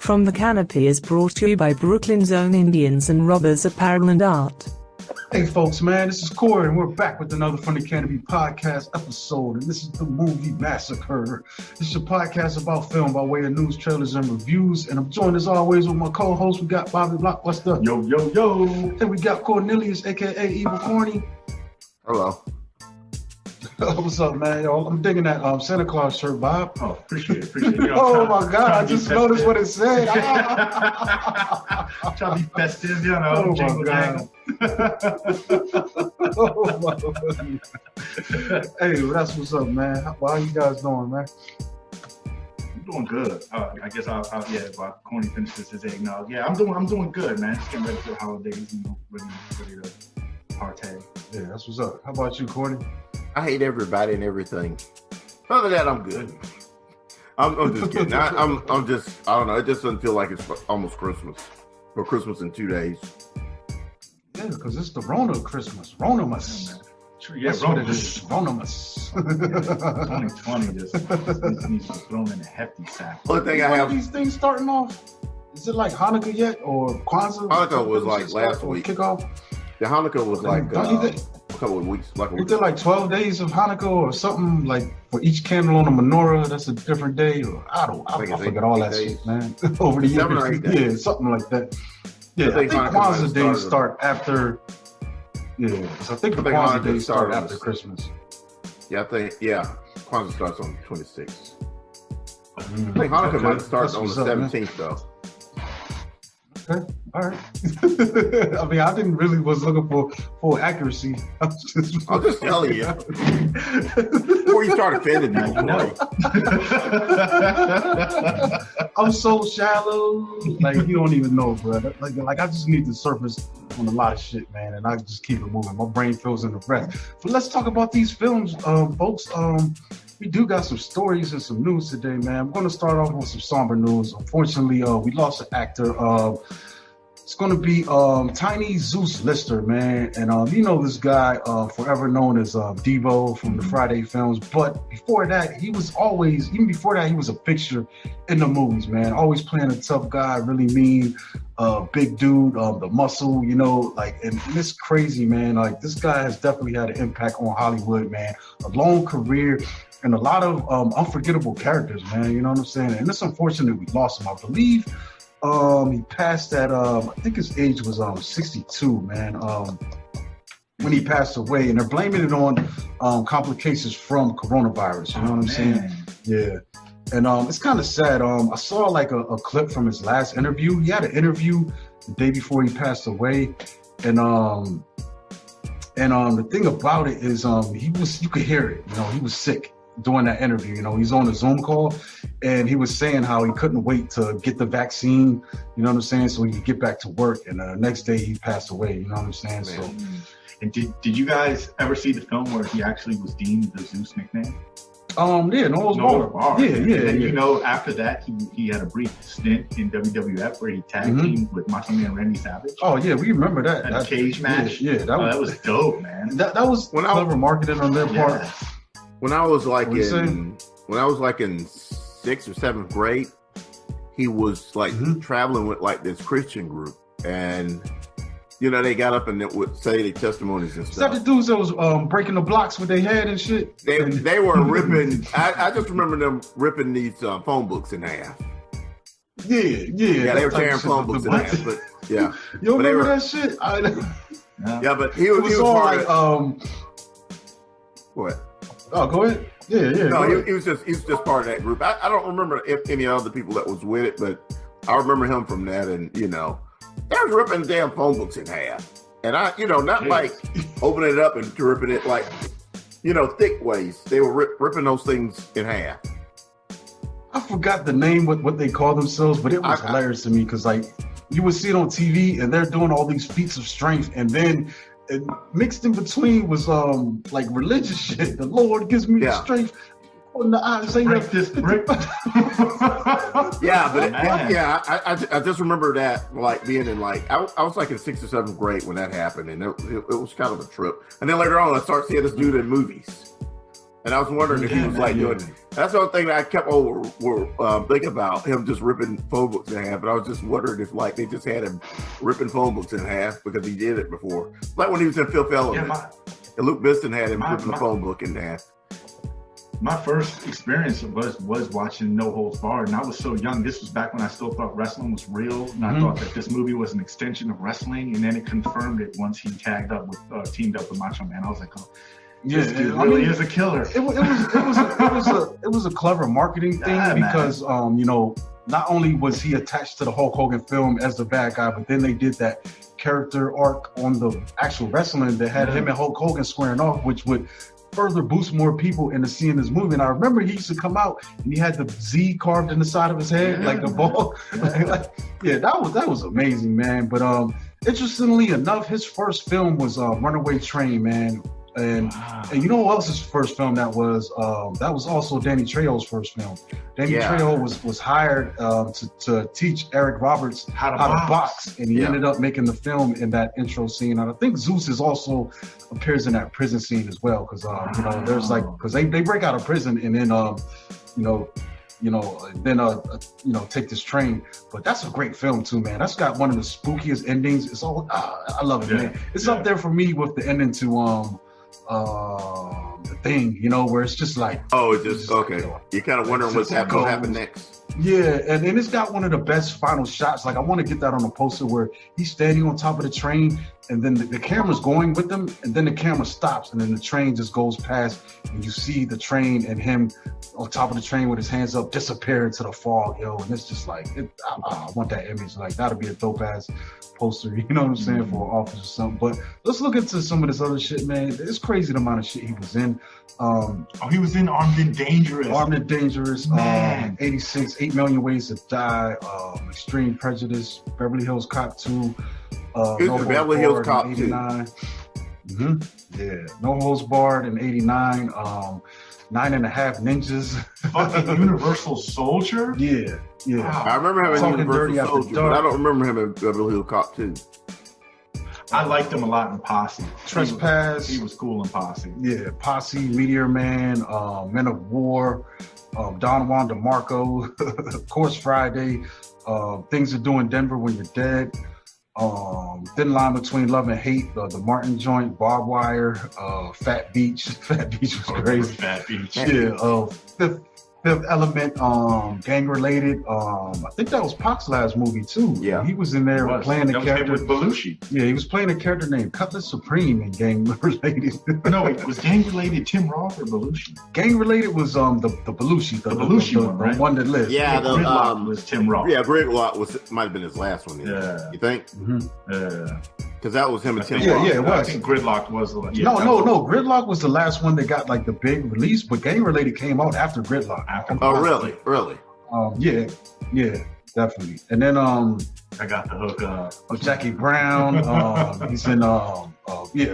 From the Canopy is brought to you by Brooklyn's own Indians and Robbers Apparel and Art. Hey folks, man, this is Cory, and we're back with another From the Canopy podcast episode, and this is the Movie Massacre. This is a podcast about film by way of news, trailers, and reviews, and I'm joined as always with my co-host. We got Bobby Block, what's up? Yo, yo, yo. And we got Cornelius, aka Evil Corny. Hello. What's up, man? Yo, I'm digging that Santa Claus shirt, Bob. Oh, appreciate it. You know, oh my God, I just noticed what it said. Trying to be festive, you know. Oh Jingle my Jangle. Oh my God. Hey, well, that's what's up, man. How you guys doing, man? I'm doing good. I guess while Corny finishes his eggnog. Yeah, I'm doing good, man. Just getting ready for the holidays, you know, ready to partay. Yeah, that's what's up. How about you, Corny? I hate everybody and everything. Other than that, I'm good. I'm just kidding. I don't know. It just doesn't feel like it's almost Christmas. Or Christmas in 2 days. Yeah, because it's the Rona Christmas. Ronamus. Yeah, that's what it is. Ronamus. 2020 just needs to be thrown in a hefty sack. Only thing I have. These things starting off. Is it like Hanukkah yet or Kwanzaa? Hanukkah was like last week. Kickoff. The Hanukkah was like a couple of weeks. Like we did like 12 days of Hanukkah or something, like for each candle on the menorah, that's a different day. Or I forget all that shit, man. Over the years. 7 or 8 days. Yeah, something like that. Yeah, I think Kwanzaa days start after. Yeah, so I think the Kwanzaa days start after Christmas. Yeah, Kwanzaa starts on the 26th. I think Hanukkah might start on the 17th though. Okay, all right. I mean, I didn't really was looking for accuracy. I'm just telling you. Before you start offending me, I'm so shallow. Like, you don't even know, bro. Like I just need to surface on a lot of shit, man, and I just keep it moving. My brain fills in the rest. But let's talk about these films, folks. We do got some stories and some news today, man. I'm going to start off with some somber news. Unfortunately, we lost an actor. It's going to be Tiny Zeus Lister, man. And you know this guy, forever known as Devo from the Friday films. But before that, he was a fixture in the movies, man. Always playing a tough guy, really mean, big dude, the muscle, you know, like, and it's crazy, man. Like, this guy has definitely had an impact on Hollywood, man. A long career. And a lot of unforgettable characters, man. You know what I'm saying? And it's unfortunate we lost him. I believe he passed at, I think his age was 62, man, when he passed away. And they're blaming it on complications from coronavirus. You know what I'm saying? Yeah. And it's kind of sad. I saw like a clip from his last interview. He had an interview the day before he passed away. And the thing about it is you could hear it. You know, he was sick during that interview. You know, he's on a Zoom call and he was saying how he couldn't wait to get the vaccine, you know what I'm saying, so he could get back to work. And the next day he passed away, you know what I'm saying? Man. So, and did you guys ever see the film where he actually was deemed the Zeus nickname? Noah's Bar. Yeah. And you know, after that, he had a brief stint in WWF where he tag teamed with Macho Man Randy Savage. Oh yeah, we remember that. That cage match. Yeah, that was dope, man. That was clever marketing on their part. When I was like in 6th or 7th grade, he was like traveling with like this Christian group, and you know they got up and would say their testimonies and stuff. Is that the dudes that was breaking the blocks with their head and shit? They were ripping. I just remember them ripping these phone books in half. Yeah. They were tearing phone books in half. But yeah, you remember that shit? Yeah, but he was all part of what? Oh, go ahead. Yeah. No, he was just part of that group. I don't remember if any other people that was with it, but I remember him from that. And you know, they was ripping the damn phone books in half, and not like opening it up and ripping it like, you know, thick ways. They were ripping those things in half. I forgot the name, what they call themselves, but it was hilarious to me because like you would see it on TV and they're doing all these feats of strength, and then. And mixed in between was like religious shit. The Lord gives me the strength. On the eyes, say break this brick. I just remember that like being in like I was like in 6th or 7th grade when that happened, and it was kind of a trip. And then later on, I started seeing this dude in movies, And I was wondering if he was like doing. That's the only thing that I kept thinking about him just ripping phone books in half. And I was just wondering if like they just had him ripping phone books in half because he did it before, like when he was in Fifth Element. And Luke Biston had him ripping the phone book in half. My first experience was watching No Holds Barred, and I was so young. This was back when I still thought wrestling was real, and I thought that this movie was an extension of wrestling. And then it confirmed it once he teamed up with Macho Man. I was like, oh, this dude really is a killer. It was a clever marketing thing because you know, not only was he attached to the Hulk Hogan film as the bad guy, but then they did that character arc on the actual wrestling that had him and Hulk Hogan squaring off, which would further boost more people into seeing this movie. And I remember he used to come out and he had the Z carved in the side of his head, like the ball. That was amazing, man. But interestingly enough, his first film was Runaway Train, man. And you know who else's first film that was? That was also Danny Trejo's first film. Danny Trejo was hired to teach Eric Roberts how to box, and he ended up making the film in that intro scene. And I think Zeus also appears in that prison scene as well, because you know, there's like, because they break out of prison and then take this train. But that's a great film too, man. That's got one of the spookiest endings. It's all I love it, man. It's up there for me with the ending to The Thing, you know, where it's just like, you're kind of wondering what's going to happen next. Yeah, and it's got one of the best final shots. Like, I want to get that on a poster where he's standing on top of the train, and then the camera's going with him, and then the camera stops, and then the train just goes past, and you see the train and him on top of the train with his hands up disappear into the fog, yo. And it's just like, I want that image. Like, that'd be a dope ass poster, you know what I'm saying, for an office or something. But let's look into some of this other shit, man. It's crazy the amount of shit he was in. He was in Armed and Dangerous. Armed and Dangerous, 86, 8 Million Ways to Die, Extreme Prejudice, Beverly Hills Cop 2, Beverly Hills Cop 2. Yeah, No Holds Barred in 89, 9.5 Ninjas. Fucking Universal Soldier? Yeah. Wow. I remember him in Universal Soldier, but I don't remember him in Beverly Hills Cop 2. I liked him a lot in Posse. Trespass. He was cool in Posse. Yeah, Posse, Meteor Man, Men of War, Don Juan DeMarco, of course, Friday, Things to Do in Denver When You're Dead, Thin Line Between Love and Hate, the Martin Joint, Barbed Wire, Fat Beach. Fat Beach was crazy. Fat Beach. Yeah, Fifth Element, gang related. I think that was Pac's last movie too. Yeah, he was in there playing a character with Belushi. Yeah, he was playing a character named Cutlass Supreme in Gang Related. No, it was Gang Related Tim Roth or Belushi? Gang Related was the Belushi, the Belushi one, right? The one that lived. Yeah, the Gridlock was Tim Roth. Yeah, Gridlock might have been his last one. Yeah, you think? Yeah. Because that was him and Tim Roth. Yeah, it was. I think Gridlock was the one. Yeah, no. Gridlock was the last one that got like the big release, but Gang Related came out after Gridlock. Really? Yeah, definitely. And then I got the hook up. Jackie Brown. He's in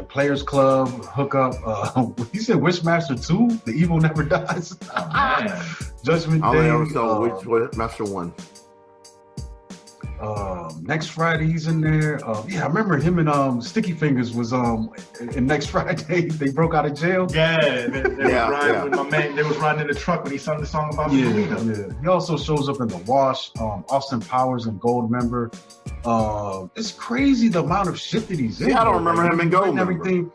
Players Club, Hookup. He's in Wishmaster 2, The Evil Never Dies. Oh, man. Judgment Day. I only ever saw Wishmaster 1. Next Friday he's in there. I remember him and Sticky Fingers was in Next Friday. They broke out of jail. Yeah, they was riding in the truck when he sung the song about Yeah. He also shows up in The Wash, Austin Powers and Goldmember. It's crazy the amount of shit that he's in. I don't remember him in Goldmember. Everything,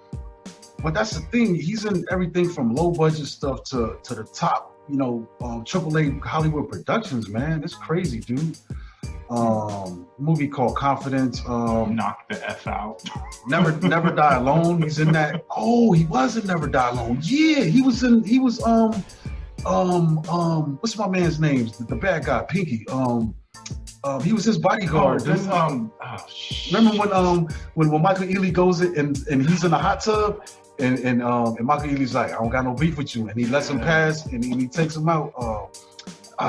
but that's the thing. He's in everything from low budget stuff to the top, AAA Hollywood productions. Man, it's crazy, dude. Movie called Confidence. Knock the F out. Never Die Alone. He's in that. Oh, he was in Never Die Alone. Yeah, he was what's my man's name? The bad guy, Pinky. He was his bodyguard. Remember when Michael Ealy goes in and he's in a hot tub and Michael Ealy's like, I don't got no beef with you, and he lets him pass and he takes him out.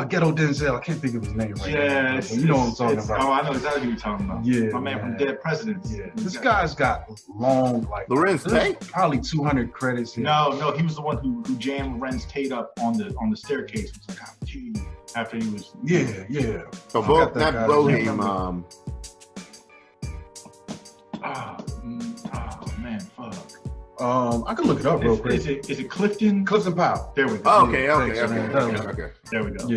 Ghetto Denzel, I can't think of his name right now. Yeah, you know what I'm talking about. Oh, I know exactly what you're talking about. Yeah, my man from Dead Presidents. Yeah, this guy's got long, Lorenz Tate, probably 200 credits. Here. No, he was the one who jammed Lorenz Tate up on the staircase. It was like, gee, after he was. Yeah. So that blow him. Oh man, fuck. I can look it up real quick. Is it Clifton? Clifton Powell. There we go. Oh, okay. There we go.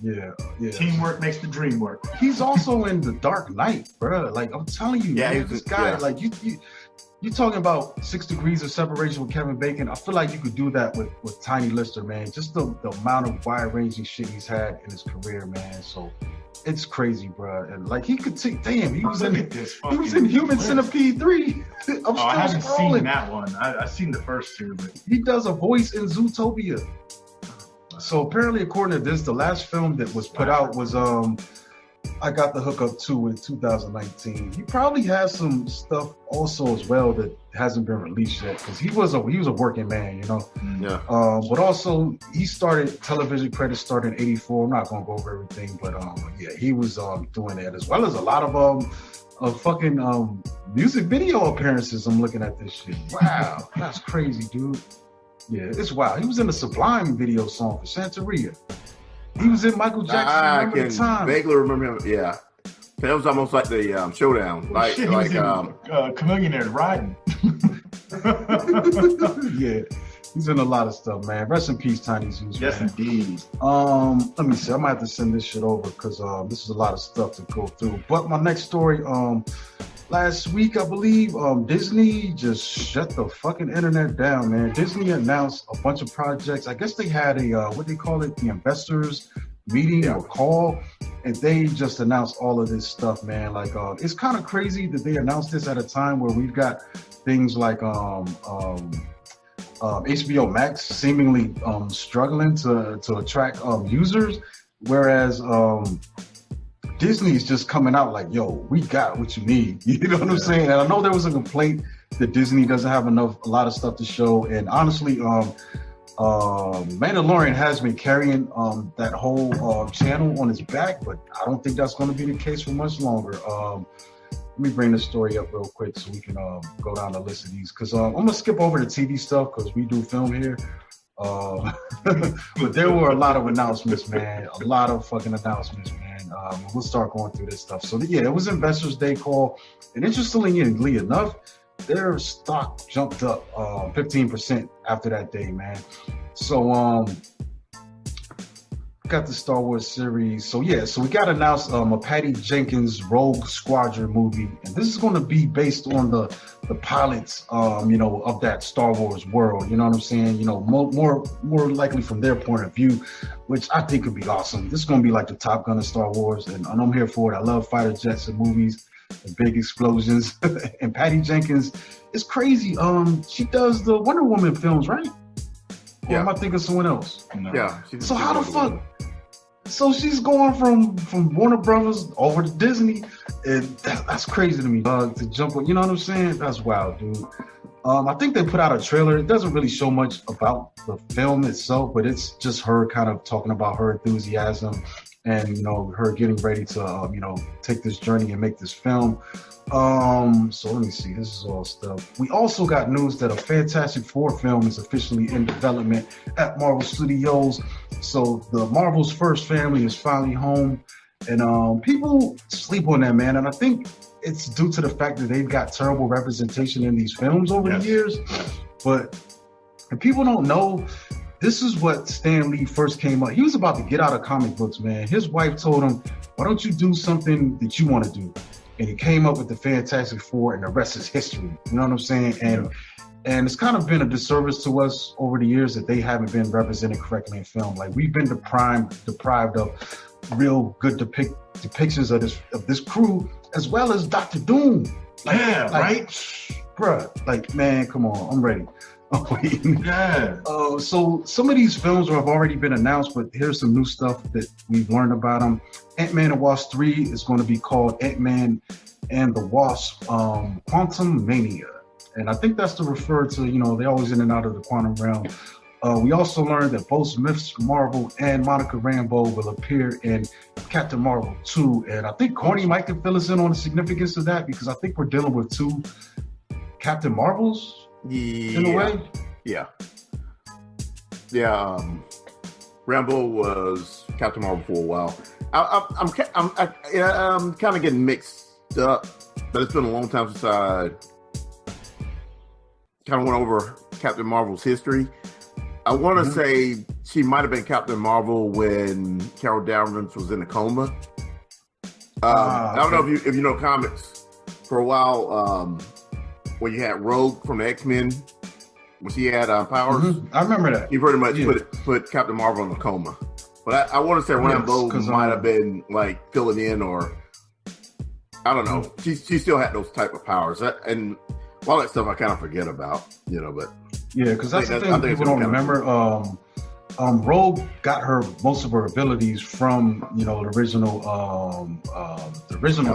Yeah. Teamwork makes the dream work. He's also in The Dark Knight, bro. Like, I'm telling you, man, this guy, like, you talking about 6 Degrees of Separation with Kevin Bacon. I feel like you could do that with Tiny Lister, man. Just the amount of wide-ranging shit he's had in his career, man. So it's crazy, bro. And like, he could take, damn, he was in Human Centipede 3. I haven't seen that one. I've seen the first 2, but he does a voice in Zootopia. So apparently, according to this, the last film that was put out was I Got the Hookup 2 in 2019. He probably has some stuff also as well that hasn't been released yet, because he was a working man, you know. Yeah. But also he started, television credits started in '84. I'm not gonna go over everything, but yeah, he was doing that, as well as a lot of fucking music video appearances. I'm looking at this shit. Wow, that's crazy, dude. Yeah, it's wild. He was in the Sublime video song for Santeria. He was in Michael Jackson. I can vaguely remember him. Yeah, that was almost like the showdown. Like, shit, like Chameleon riding. Yeah, he's in a lot of stuff, man. Rest in peace, Tiny Zeus. Yes, man. indeed. Let me see. I might have to send this shit over because this is a lot of stuff to go through. But my next story, last week, I believe, Disney just shut the fucking internet down, man. Disney announced a bunch of projects. I guess they had a, what they call it, the investors meeting or call, and they just announced all of this stuff, man. Like, it's kind of crazy that they announced this at a time where we've got things like HBO Max seemingly struggling to attract users, whereas Disney's just coming out like, yo, we got what you need. You know what I'm saying? And I know there was a complaint that Disney doesn't have a lot of stuff to show. And honestly, Mandalorian has been carrying that whole channel on his back, but I don't think that's going to be the case for much longer. Let me bring this story up real quick so we can go down the list of these. Because I'm going to skip over the TV stuff because we do film here. But there were a lot of announcements, man. A lot of fucking announcements, man. We'll start going through this stuff. So yeah, it was Investors Day call, and interestingly enough, their stock jumped up 15% after that day, man. So got the Star Wars series. So yeah, so we got announced a Patty Jenkins Rogue Squadron movie, and this is going to be based on the pilots, you know, of that Star Wars world. You know what I'm saying? You know, more likely from their point of view, which I think could be awesome. This is going to be like the Top Gun of Star Wars, and I'm here for it. I love fighter jets and movies, and big explosions. And Patty Jenkins is crazy. She does the Wonder Woman films, right? Or am I thinking of someone else? No. yeah. So how the fuck? So she's going from Warner Brothers over to Disney, and that's crazy to me. To jump on, you know what I'm saying? That's wild, dude. I think they put out a trailer. It doesn't really show much about the film itself, but it's just her kind of talking about her enthusiasm and, you know, her getting ready to, you know, take this journey and make this film. So let me see. This is all stuff. We also got news that a Fantastic Four film is officially in development at Marvel Studios. So the Marvel's first family is finally home, and people sleep on that, man. And I think it's due to the fact that they've got terrible representation in these films over the years. But if people don't know, this is what Stan Lee first came up. He was about to get out of comic books, man. His wife told him, "Why don't you do something that you want to do?" And he came up with the Fantastic Four, and the rest is history. You know what I'm saying? And it's kind of been a disservice to us over the years that they haven't been represented correctly in film. Like, we've been deprived of real good depictions of this crew, as well as Doctor Doom. Like, right? Bruh, like, man, come on, I'm ready. I'm waiting. Yeah. So some of these films have already been announced, but here's some new stuff that we've learned about them. Ant-Man and Wasp 3 is going to be called Ant-Man and the Wasp Quantum Mania. And I think that's to refer to, you know, they're always in and out of the quantum realm. We also learned that both Miss Marvel and Monica Rambeau will appear in Captain Marvel 2. And I think Corny might can fill us in on the significance of that, because I think we're dealing with two Captain Marvels in a way. Yeah. Rambo was Captain Marvel for a while. I'm kind of getting mixed up, but it's been a long time since I kind of went over Captain Marvel's history. I want to say she might have been Captain Marvel when Carol Danvers was in a coma. I don't know if you know comics. For a while, when you had Rogue from the X-Men, when she had powers. I remember that. He pretty much put Captain Marvel in a coma. But I want to say Rambo might have been like filling in, or I don't know. She still had those type of powers. And all that stuff I kind of forget about, but yeah, because that's the thing people don't remember. Rogue got most of her abilities from the original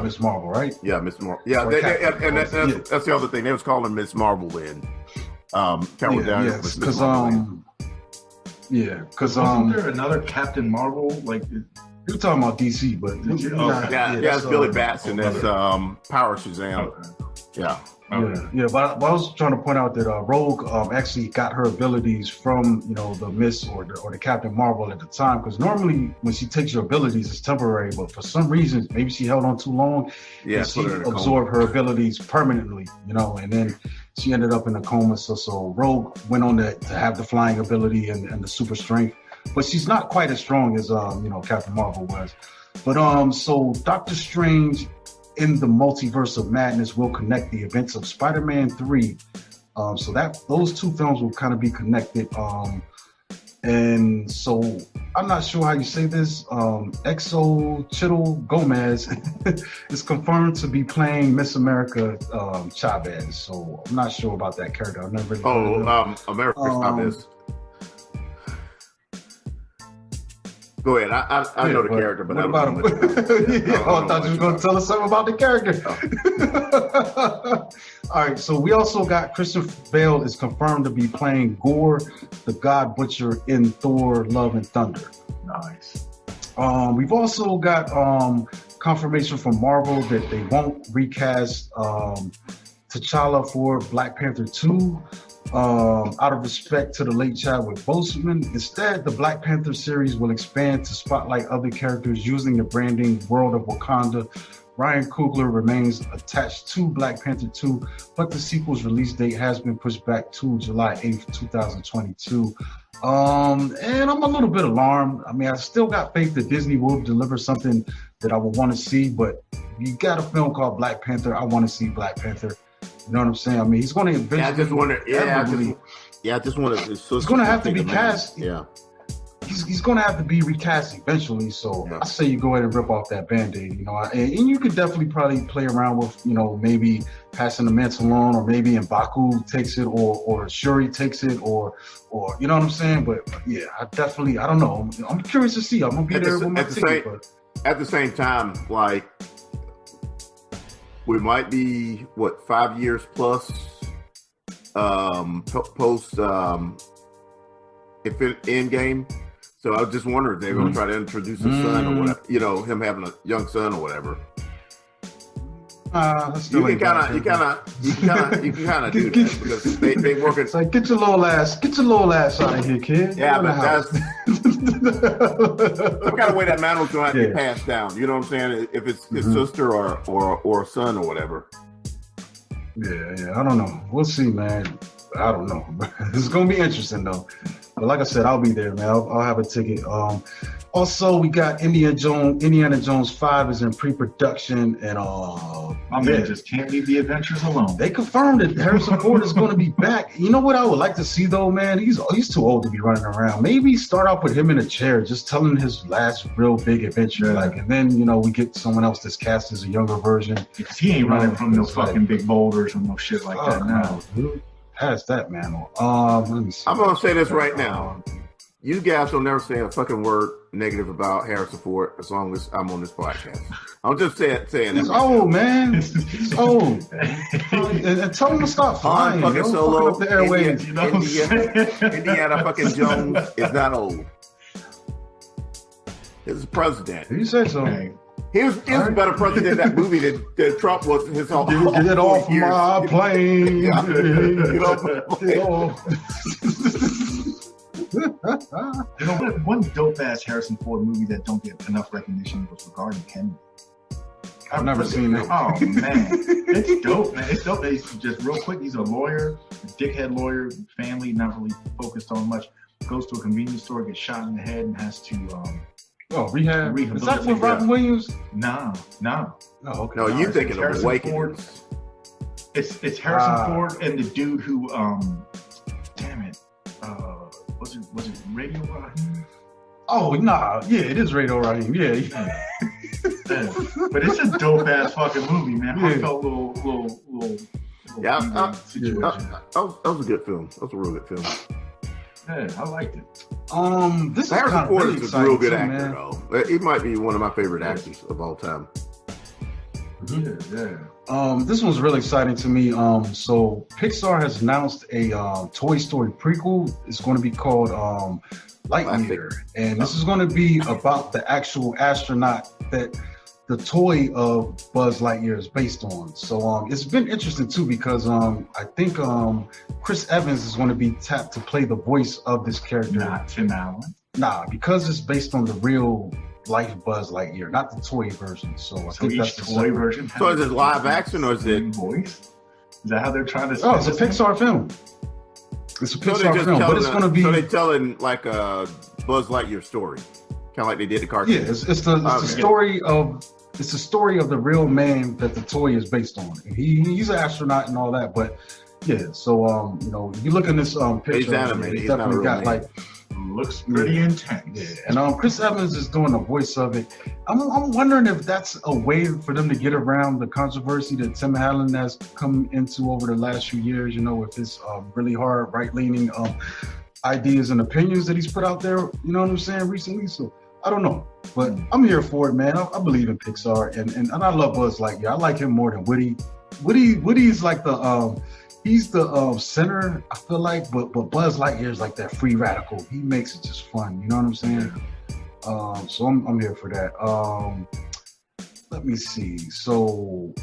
Miss Marvel, right? Yeah, Miss Marvel. Yeah, and that's the other thing. They was calling Miss Marvel then. Carol Danvers. Because wasn't there another Captain Marvel? Like you're talking about DC, but it's Billy Batson as Power Shazam. Okay. Yeah. Yeah, but I was trying to point out that Rogue actually got her abilities from the Miss or the Captain Marvel at the time, because normally when she takes your abilities it's temporary, but for some reason maybe she held on too long and she absorbed her abilities permanently, and then she ended up in a coma. So Rogue went on to have the flying ability and the super strength, but she's not quite as strong as Captain Marvel was. But so Doctor Strange in the Multiverse of Madness will connect the events of Spider-Man 3. So that those two films will kind of be connected. And so I'm not sure how you say this. Exo Chittle Gomez is confirmed to be playing Miss America Chavez. So I'm not sure about that character. I've never really America Chavez. Go ahead. I know the character, but I don't know much about it. I thought you were going to tell us something about the character. Oh. All right, so we also got Christian Bale is confirmed to be playing Gore, the God Butcher in Thor: Love and Thunder. Nice. We've also got confirmation from Marvel that they won't recast T'Challa for Black Panther 2. Out of respect to the late Chadwick Boseman. Instead, the Black Panther series will expand to spotlight other characters using the branding World of Wakanda. Ryan Coogler remains attached to Black Panther 2, but the sequel's release date has been pushed back to July 8th, 2022. And I'm a little bit alarmed. I mean, I still got faith that Disney will deliver something that I would want to see, but you got a film called Black Panther. I want to see Black Panther. You know what I'm saying? I mean, he's going to eventually. I just wonder. I just want to. He's going to have to be cast. Yeah. He's going to have to be recast eventually. So I say you go ahead and rip off that Band-Aid. And you could definitely probably play around with, maybe passing the mantle on, or maybe M'Baku takes it, or Shuri takes it, or you know what I'm saying? But yeah, I don't know. I'm curious to see. I'm gonna be there with my ticket. At the same time, like, we might be 5 years plus post Endgame. So I was just wondering if they're going to try to introduce his son or whatever, him having a young son or whatever. You can kind of do that because they work. It's like get your little ass out of here, kid. Yeah, but that's some kind of way that mantle going to have to be passed down. You know what I'm saying? If it's his sister or a son or whatever. Yeah. I don't know. We'll see, man. I don't know. It's gonna be interesting though. But like I said, I'll be there, man. I'll have a ticket. Also, we got Indiana Jones 5 is in pre-production, and my man just can't leave the adventures alone. They confirmed that Harrison Ford is going to be back. You know what I would like to see though, man? He's too old to be running around. Maybe start off with him in a chair, just telling his last real big adventure, and then we get someone else that's cast as a younger version. Because he ain't running from no fucking big boulders or no shit like that now. Dude. Past that, man. Let me see. I'm gonna say this right now. You guys will never say a fucking word negative about Harrison Ford as long as I'm on this podcast. I'm just saying he's old, man. He's old. And tell him to stop flying. Fucking Solo. Up the airways. Indiana fucking Jones is not old. He's the president. You say so? He was a better president in that movie than Trump was his whole Get off my plane. One dope ass Harrison Ford movie that don't get enough recognition was regarding Canopy. I've never seen it. Oh man, it's dope, man. It's dope. It's just real quick. He's a lawyer, a dickhead lawyer, family, not really focused on much. Goes to a convenience store, gets shot in the head, and has to Rehab. Is that with Robin Williams? No. Oh, okay. No, you thinking of Harrison Awakenings. Ford. It's Harrison Ford and the dude who damn it, was it Radio Raheem? Oh nah, yeah, it is Radio Raheem. Yeah. But it's a dope ass fucking movie, man. Heartfelt little situation. That was a good film. That was a real good film. Yeah, I liked it. This Harrison Ford really is a real good too, actor, man. though. He might be one of my favorite actors of all time. Yeah. This one's really exciting to me. So Pixar has announced a Toy Story prequel. It's going to be called Lightyear, and this is going to be about the actual astronaut that the toy of Buzz Lightyear is based on. So it's been interesting too because I think Chris Evans is going to be tapped to play the voice of this character. Not Tim Allen. Nah, because it's based on the real life Buzz Lightyear, not the toy version. So I think each that's the toy separate version. So is it live action or is it voice? Is that how they're trying to? Oh, it's a Pixar film. It's a Pixar film, but it's going to be. So they're telling like a Buzz Lightyear story, kind of like they did the cartoon. Yeah, it's the story of the real man that the toy is based on. He's an astronaut and all that, but yeah. So if you look in this picture, He's animated. it's He's not a definitely real got man. like. Looks pretty intense. Yeah, and Chris Evans is doing the voice of it. I'm wondering if that's a way for them to get around the controversy that Tim Allen has come into over the last few years. With his really hard right-leaning ideas and opinions that he's put out there. You know what I'm saying? Recently, so I don't know, but I'm here for it, man. I believe in Pixar, and I love Buzz Lightyear. I like him more than Woody. Woody's like the he's the center, I feel like, but Buzz Lightyear is like that free radical. He makes it just fun, you know what I'm saying? So I'm here for that. Let me see. So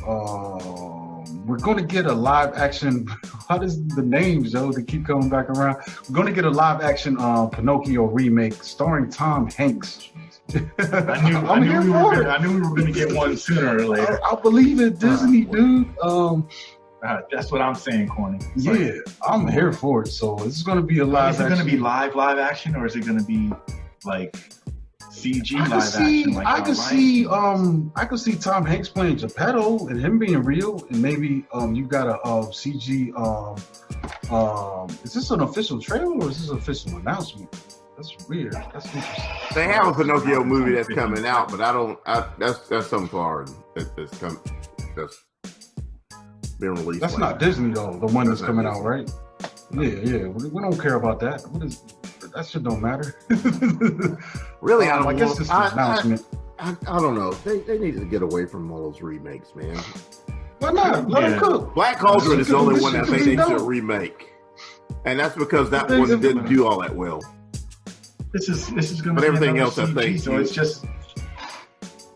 we're going to get a live action. How does the names, Joe? They keep coming back around. We're going to get a live action Pinocchio remake starring Tom Hanks. I knew we were going to get one sooner or later. I believe it, Disney, dude. That's what I'm saying, Corny. Yeah, I'm here for it. So this is going to be a live action. Is it going to be live action, or is it going to be like CG action? Like I could see Tom Hanks playing Geppetto and him being real, and maybe you got a CG. Is this an official trailer or is this an official announcement? That's weird. That's interesting. They have a Pinocchio movie that's coming out, but that's something foreign that's coming. That's being released. That's not Disney though. The one that's coming out, right? Yeah. We don't care about that. That shit don't matter. Really, I guess this is an announcement. I don't know. They need to get away from all those remakes, man. Why not? Let them cook. Black Cauldron is the only one I think they should remake, and that's because that one didn't do all that well. This is going to. But everything else, CG, I think, so it's just.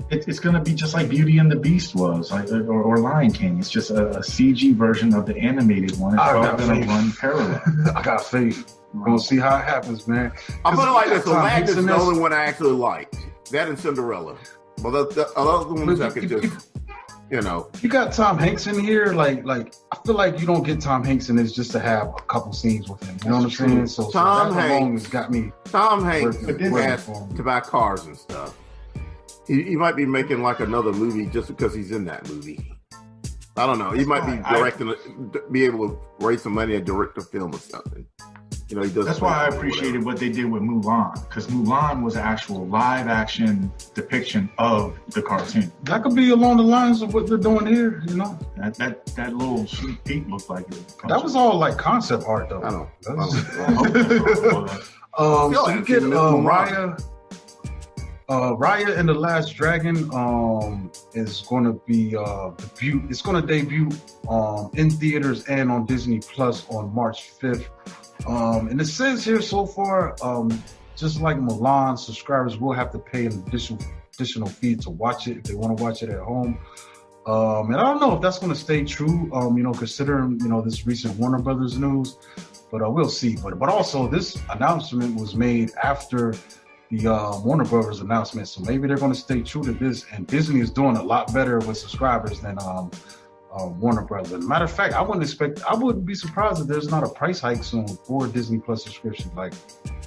It's going to be just like Beauty and the Beast was, or Lion King. It's just a CG version of the animated one. It's all going to run parallel. I got faith. We're going to see how it happens, man. I put it like this. Aladdin is the only one I actually liked. That and Cinderella. Well, the other ones I could just, You got Tom Hanks in here. Like I feel like you don't get Tom Hanks in this just to have a couple scenes with him. You know what I'm saying? So Tom Hanks has got me. Tom Hanks has to buy cars and stuff. He might be making like another movie just because he's in that movie. I don't know. He might be be able to raise some money and direct a film or something. He does. That's why I appreciated what they did with Mulan, because Mulan was an actual live action depiction of the cartoon. That could be along the lines of what they're doing here. That little sneak peek looked like it. That was all like concept art, though. I know. So you get Raya and the Last Dragon is going to be debut. It's going to debut in theaters and on Disney Plus on March 5th. And it says here so far, just like Mulan, subscribers will have to pay an additional fee to watch it if they want to watch it at home. And I don't know if that's going to stay true, considering, this recent Warner Brothers news, but we'll see. But also this announcement was made after Warner Brothers announcement, so maybe they're going to stay true to this. And Disney is doing a lot better with subscribers than Warner Brothers. As a matter of fact, I wouldn't be surprised if there's not a price hike soon for Disney Plus subscription. Like,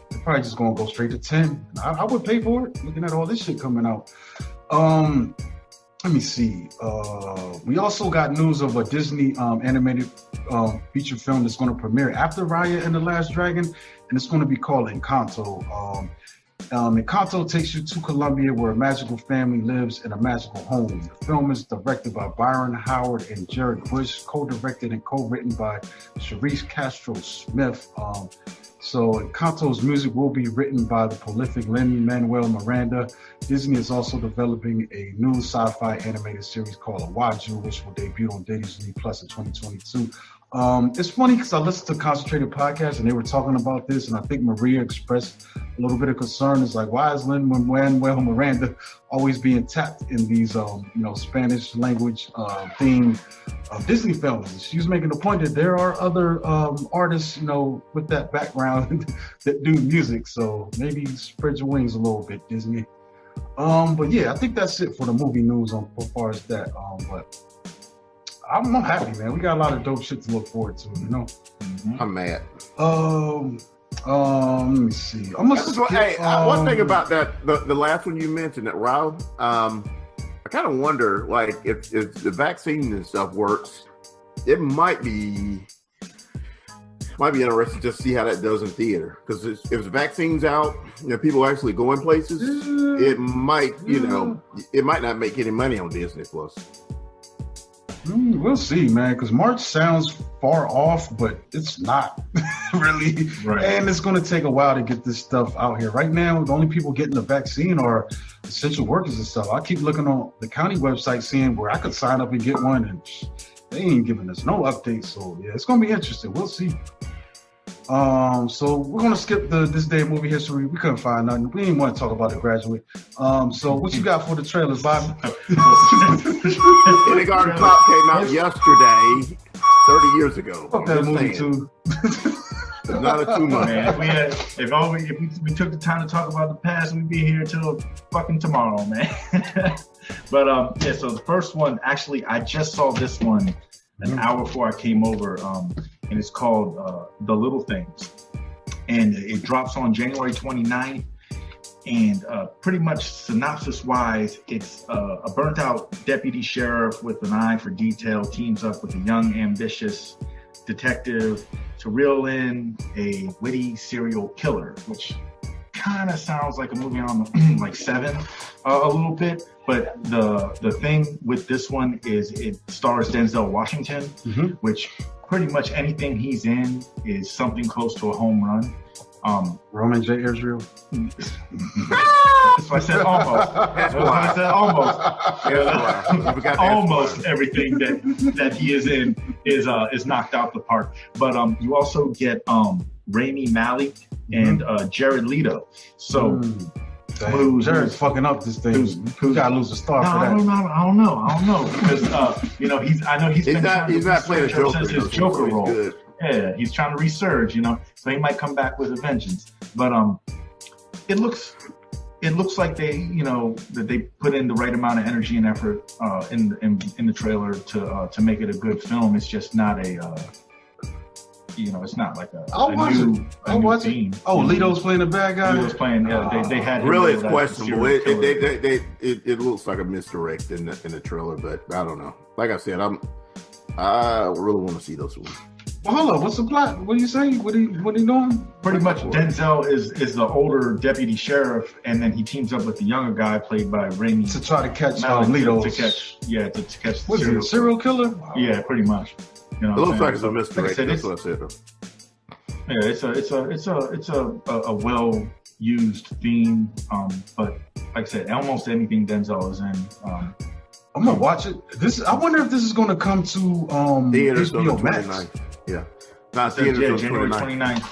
they're probably just going to go straight to 10. I would pay for it, looking at all this shit coming out. Let me see. We also got news of a Disney animated feature film that's going to premiere after Raya and the Last Dragon, and it's going to be called Encanto. Encanto takes you to Colombia, where a magical family lives in a magical home. The film is directed by Byron Howard and Jared Bush, co-directed and co-written by Charisse Castro-Smith. So Encanto's music will be written by the prolific Lin-Manuel Miranda. Disney is also developing a new sci-fi animated series called Awaju, which will debut on Disney Plus in 2022. It's funny because I listened to Concentrated Podcast and they were talking about this, and I think Maria expressed a little bit of concern. It's like, why is Lin-Manuel Miranda always being tapped in these, Spanish language themed Disney films? She was making the point that there are other artists, with that background that do music. So maybe spread your wings a little bit, Disney. But yeah, I think that's it for the movie news as far as that. But I'm happy, man. We got a lot of dope shit to look forward to, I'm mad. Let me see. One thing about that, the last one you mentioned, that Rob, I kind of wonder, like, if the vaccine and stuff works, it might be interesting to see how that does in theater. Because if the vaccine's out, people actually going places, it might, it might not make any money on Disney Plus. We'll see, man, because March sounds far off, but it's not really. Right. And it's going to take a while to get this stuff out here. Right now, the only people getting the vaccine are essential workers and stuff. I keep looking on the county website, seeing where I could sign up and get one, and they ain't giving us no updates. So, yeah, it's going to be interesting. We'll see. So we're going to skip this day of movie history. We couldn't find nothing. We didn't want to talk about The Graduate. So what you got for the trailers, Bobby? Kindergarten Cop came out yesterday, 30 years ago. Fuck that movie too. Not a 2 month. Man, if we took the time to talk about the past, we'd be here till fucking tomorrow, man. But so the first one, actually, I just saw this one an hour before I came over. And it's called The Little Things. And it drops on January 29th. And pretty much synopsis-wise, it's a burnt-out deputy sheriff with an eye for detail teams up with a young, ambitious detective to reel in a witty serial killer, which kind of sounds like a movie on like Seven a little bit. But the thing with this one is it stars Denzel Washington, which pretty much anything he's in is something close to a home run. Roman J. Israel. That's why I said almost. That's why I said almost. Almost everything that he is in is knocked out the park. But you also get Rainey Malik and Jared Leto. So Jared's fucking up this thing. Who's got to lose a star for that? I don't know because he's not playing a Joker. His Joker role. Good. Yeah, he's trying to resurge, so he might come back with a vengeance. But it looks like they, that they put in the right amount of energy and effort in the trailer to make it a good film. It's just not it's not like a new theme. Oh, Leto's playing the bad guy. Leto's playing. Yeah, they had really. It's questionable. It looks like a misdirect in the trailer, but I don't know. Like I said, I really want to see those ones. Well, hold on. What's the plot? What are you saying? What are you doing? Pretty much, Denzel is the older deputy sheriff, and then he teams up with the younger guy played by Rainey to try to catch Lito. To catch. What's he, a serial killer? Yeah, pretty much. It looks like it's a misdirect. That's what I said. Yeah, it's a well used theme, but like I said, almost anything Denzel is in. I'm gonna watch it. I wonder if this is gonna come to theaters HBO Max. Yeah, January 29th.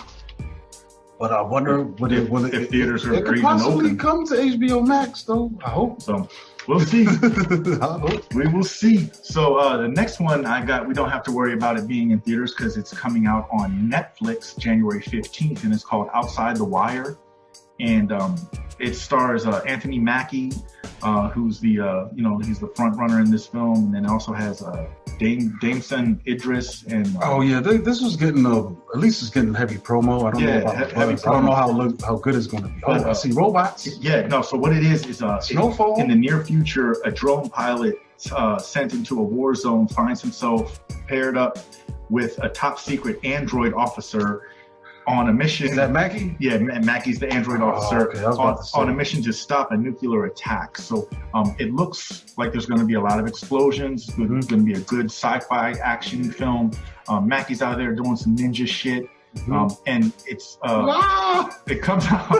But I wonder if theaters are it could possibly come to HBO Max though. I hope so. We'll see. I hope. We will see. So the next one we don't have to worry about it being in theaters because it's coming out on Netflix January 15th, and it's called Outside the Wire. and it stars Anthony Mackie, who's the he's the front runner in this film, and then it also has Damson Idris and this was getting at least it's getting heavy promo. I don't know about heavy I don't know how good it's going to be. I see robots. So what it is Snowfall. In the near future, a drone pilot sent into a war zone finds himself paired up with a top secret android officer on a mission. Is that Mackie? Yeah, Mackie's the android officer on a mission to stop a nuclear attack. So it looks like there's going to be a lot of explosions. It's going to be a good sci-fi action film. Mackie's out there doing some ninja shit. And it's it comes out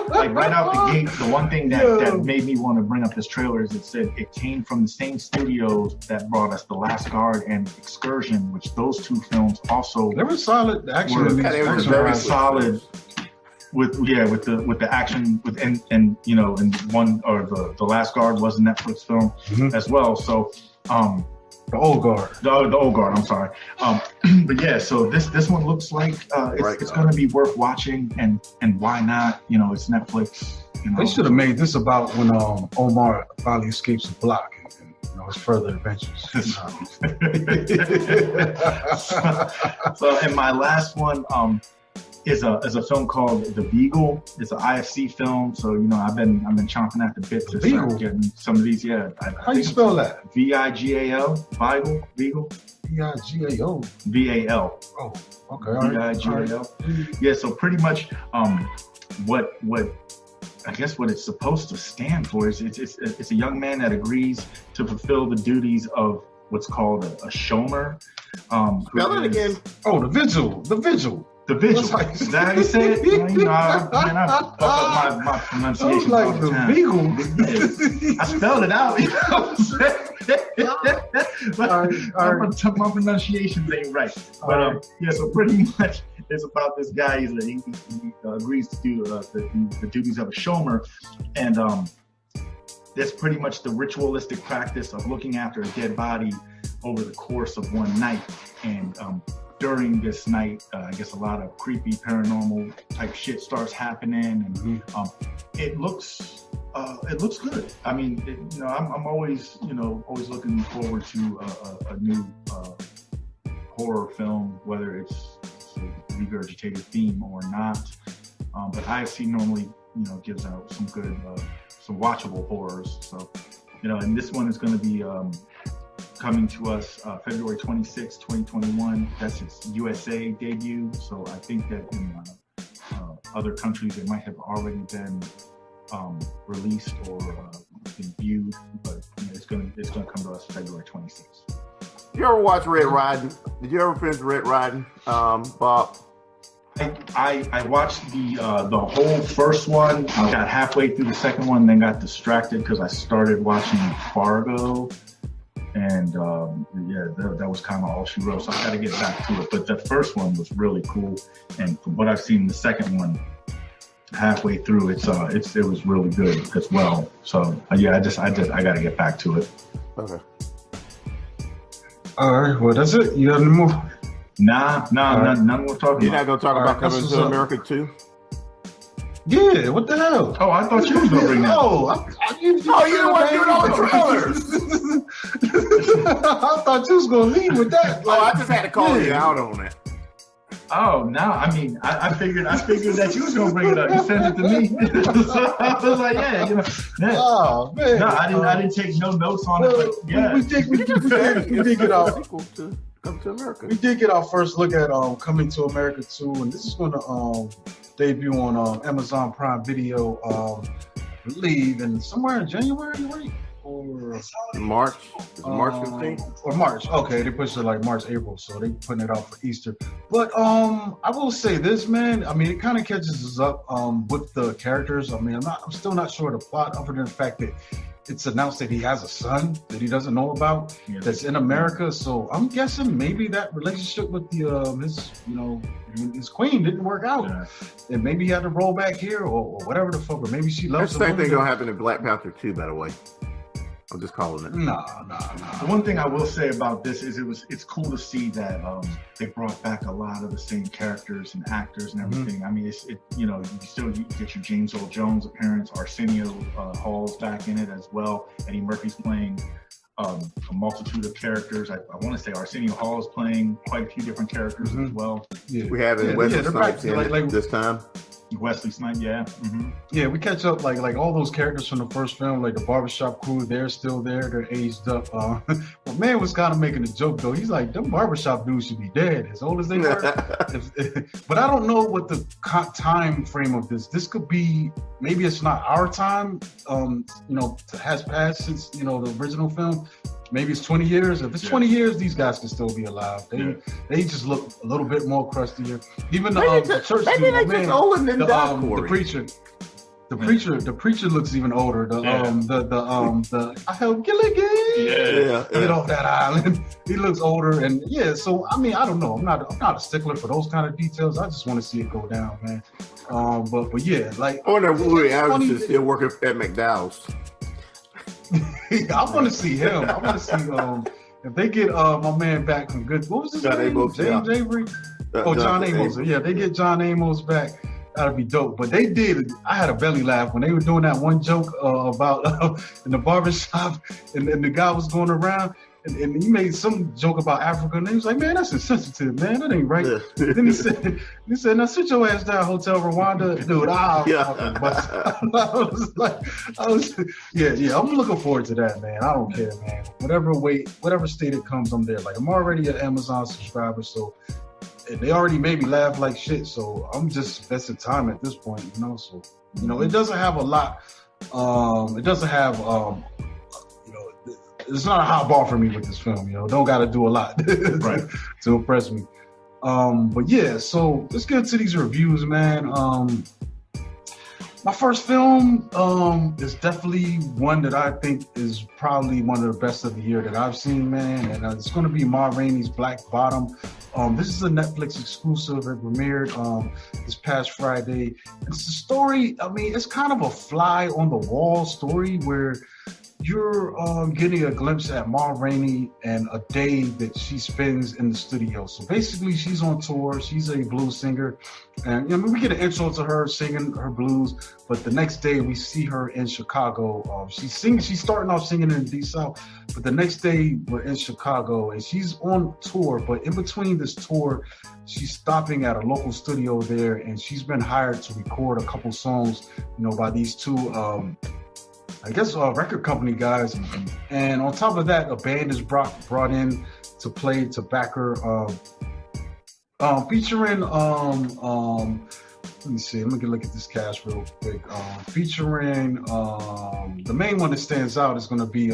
like right out the gate. The one thing that made me want to bring up this trailer is it said it came from the same studios that brought us The Last Guard and Excursion, which those two films also they were solid. Actually, they were very solid with the action and one or the Last Guard was a Netflix film as well. So the old guard. The old guard. I'm sorry. But yeah, so this one looks like it's going to be worth watching, and why not? It's Netflix. They should have made this about when Omar finally escapes the block and his further adventures. So, and my last one is a film called The Beagle. It's an IFC film, so I've been chomping at the bit to start getting some of these. Yeah, how you spell that? Vigal, Beagle. Vigal. VAL. Oh, okay. Vigal. Yeah, so pretty much what I guess what it's supposed to stand for is it's a young man that agrees to fulfill the duties of what's called a shomer. Spell it again. Oh, the vigil. The vigil. Is that how you say it? I fuck up my pronunciation. Like the Beagle. I spelled it out. But my pronunciation ain't right. But so pretty much it's about this guy. He agrees to do the duties of a shomer, and that's pretty much the ritualistic practice of looking after a dead body over the course of one night. And during this night, I guess a lot of creepy paranormal type shit starts happening, and it looks good. I mean, I'm always looking forward to a new horror film, whether it's a regurgitated theme or not. But IFC normally gives out some good some watchable horrors. So and this one is going to be coming to us February 26, 2021. That's its USA debut. So I think that in other countries it might have already been released or been viewed, but it's gonna come to us February 26th. You ever watch Red Riding? Did you ever finish Red Riding, Bob? I watched the whole first one. I got halfway through the second one, then got distracted because I started watching Fargo. And that was kind of all she wrote. So I got to get back to it. But the first one was really cool, and from what I've seen, the second one, halfway through, it was really good as well. So I got to get back to it. Okay. All right. Well, that's it. You got any more? Nah, none more talking. You're not gonna talk about Coming to America too? Yeah, what the hell? Oh, I thought you was gonna bring that. You didn't want to do it all the trailers. I thought you was gonna lead with that. I just had to call you out on it. Oh no! I mean, I figured that you was gonna bring it up. You sent it to me, so I was like, yeah. Oh man! No, I didn't take no notes on it. But yeah, we did get our Come to America. We did get our first look at Coming to America 2, and this is gonna debut on Amazon Prime Video, I believe, in somewhere in January, right? Or March? March 15th? Or March. Okay, they pushed it like March, April, so they putting it out for Easter. But I will say this, man. I mean, it kind of catches us up with the characters. I mean, I'm still not sure of the plot, other than the fact that it's announced that he has a son that he doesn't know about that's in America. So I'm guessing maybe that relationship with his queen didn't work out, and maybe he had to roll back here or whatever the fuck, or maybe she loves. That's the same thing gonna happen in Black Panther 2, by the way. I'm just calling it. Nah. The one thing I will say about this is it's cool to see that they brought back a lot of the same characters and actors and everything. I mean, you still get your James Earl Jones appearance, Arsenio Hall's back in it as well. Eddie Murphy's playing a multitude of characters. I want to say Arsenio Hall is playing quite a few different characters as well. Yeah. We have Wesley Snipes in it this time. Wesley Snipes, yeah. Yeah, we catch up like all those characters from the first film, like the barbershop crew. They're still there. They're aged up. But man was kind of making a joke though. He's like, them barbershop dudes should be dead, as old as they were. But I don't know what the time frame of this. This could be, maybe it's not our time. Has passed since the original film. Maybe it's 20 years. If it's 20 years, these guys can still be alive. They just look a little bit more crustier. Even the church dude, the preacher looks even older. I help Gilligan get off that island. He looks older, and so I mean, I don't know. I'm not a stickler for those kind of details. I just want to see it go down, man. But yeah, like I wonder if Woody Harrelson is still working at McDowell's. I want to see him. I want to see if they get my man back from good. What was his name? James Avery. John Amos. Yeah, they get John Amos back. That'd be dope. But they did. I had a belly laugh when they were doing that one joke about in the barbershop, and the guy was going around. And he made some joke about Africa, and he was like, "Man, that's insensitive, man. That ain't right." Then he said, "Now sit your ass down, Hotel Rwanda, dude." I'm looking forward to that, man. I don't care, man. Whatever state it comes, I'm there. Like I'm already an Amazon subscriber, so and they already made me laugh like shit. So I'm just investing time at this point, So it doesn't have a lot. It doesn't have it's not a high bar for me with this film, Don't got to do a lot to impress me. But yeah, so let's get into these reviews, man. My first film is definitely one that I think is probably one of the best of the year that I've seen, man. And it's going to be Ma Rainey's Black Bottom. This is a Netflix exclusive. It premiered this past Friday. It's a story, I mean, it's kind of a fly on the wall story where you're getting a glimpse at Ma Rainey and a day that she spends in the studio. So basically, she's on tour. She's a blues singer. And we get an intro to her singing her blues. But the next day, we see her in Chicago. She's starting off singing in the Deep South. But the next day, we're in Chicago. And she's on tour. But in between this tour, she's stopping at a local studio there. And she's been hired to record a couple songs, by these two record company guys, and on top of that, a band is brought in to play to back her, featuring let me see, let me look at this cast real quick. Featuring the main one that stands out is going to be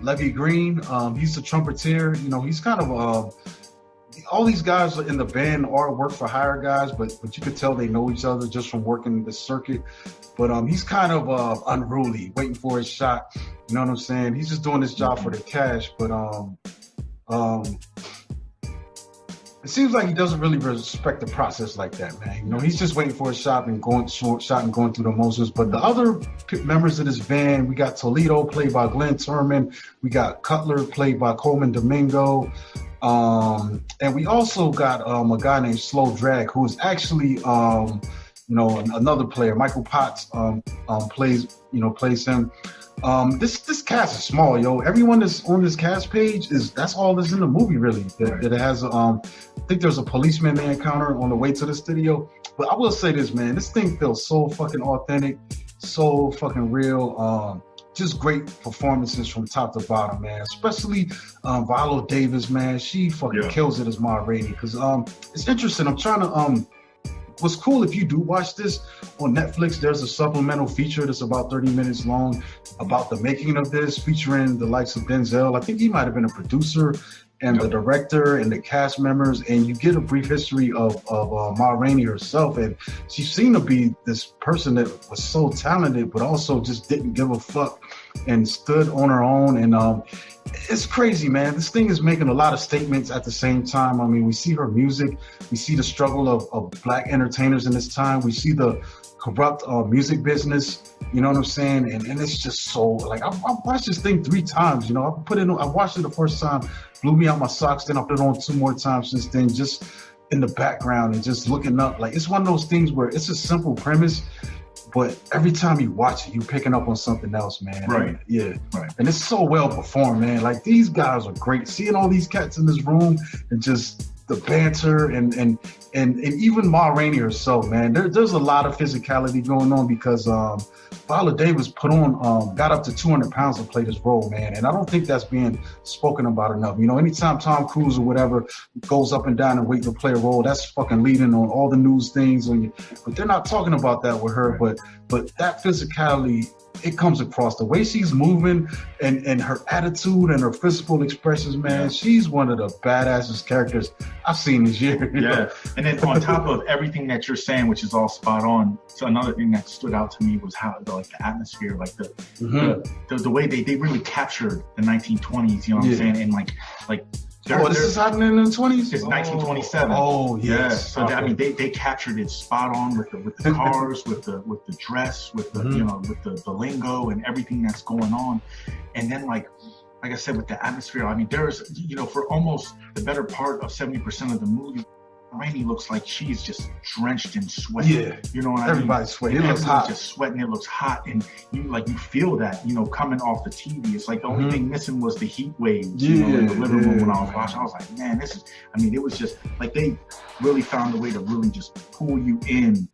Levy Green. He's a trumpeter. He's kind of all these guys in the band are work for hire guys, but you could tell they know each other just from working the circuit. But he's kind of unruly, waiting for his shot. You know what I'm saying? He's just doing his job for the cash. But it seems like he doesn't really respect the process like that, man. He's just waiting for his shot and going through the motions. But the other members of this band, we got Toledo, played by Glenn Turman. We got Cutler, played by Coleman Domingo. And we also got a guy named Slow Drag, who is actually another player. Michael Potts plays him. This cast is small, yo. Everyone that's on this cast page that's all that's in the movie, really. That it has I think there's a policeman they encounter on the way to the studio. But I will say this, man, this thing feels so fucking authentic, so fucking real. Just great performances from top to bottom, man. Especially Viola Davis, man. She fucking kills it as Ma Rainey. Because it's interesting. I'm trying to what's cool, if you do watch this on Netflix, there's a supplemental feature that's about 30 minutes long about the making of this, featuring the likes of Denzel. I think he might have been a producer, and the director and the cast members, and you get a brief history of Ma Rainey herself. And she seemed to be this person that was so talented, but also just didn't give a fuck and stood on her own. And it's crazy, man. This thing is making a lot of statements at the same time. I mean, we see her music, we see the struggle of Black entertainers in this time, we see the corrupt music business. You know what I'm saying? And it's just so like I watched this thing 3 times. You know, I watched it the first time, blew me out my socks. Then I put it on 2 more times since then, just in the background and just looking up. Like it's one of those things where it's a simple premise, but every time you watch it, you're picking up on something else, man. Right. Yeah. Right. And it's so well performed, man. Like these guys are great. Seeing all these cats in this room and just the banter and even Ma Rainey herself, man. There's a lot of physicality going on because Viola Davis got up to 200 pounds to play this role, man. And I don't think that's being spoken about enough. You know, anytime Tom Cruise or whatever goes up and down and wait to play a role, that's fucking leading on all the news things. But they're not talking about that with her. But that physicality, it comes across the way she's moving and her attitude and her physical expressions, man. She's one of the badassest characters I've seen this year. Yeah. And then on top of everything that you're saying, which is all spot on, so another thing that stood out to me was how the atmosphere, like the way they really captured the 1920s, you know what I'm saying? And like this is happening in the 20s? It's 1927. Oh, yes. Yeah. So I mean, they captured it spot on with the cars, with the dress, with the you know, with the lingo and everything that's going on. And then like I said, with the atmosphere, I mean, there's, you know, for almost the better part of 70% of the movie, Rainey looks like she's just drenched in sweat. Yeah, you know what I mean? Everybody's sweating. It looks hot. Just sweating. It looks hot, and you feel that, you know, coming off the TV. It's like the only thing missing was the heat waves. You know, in the living room when I was watching, I was like, man, this is. I mean, it was just like they really found a way to really just pull you in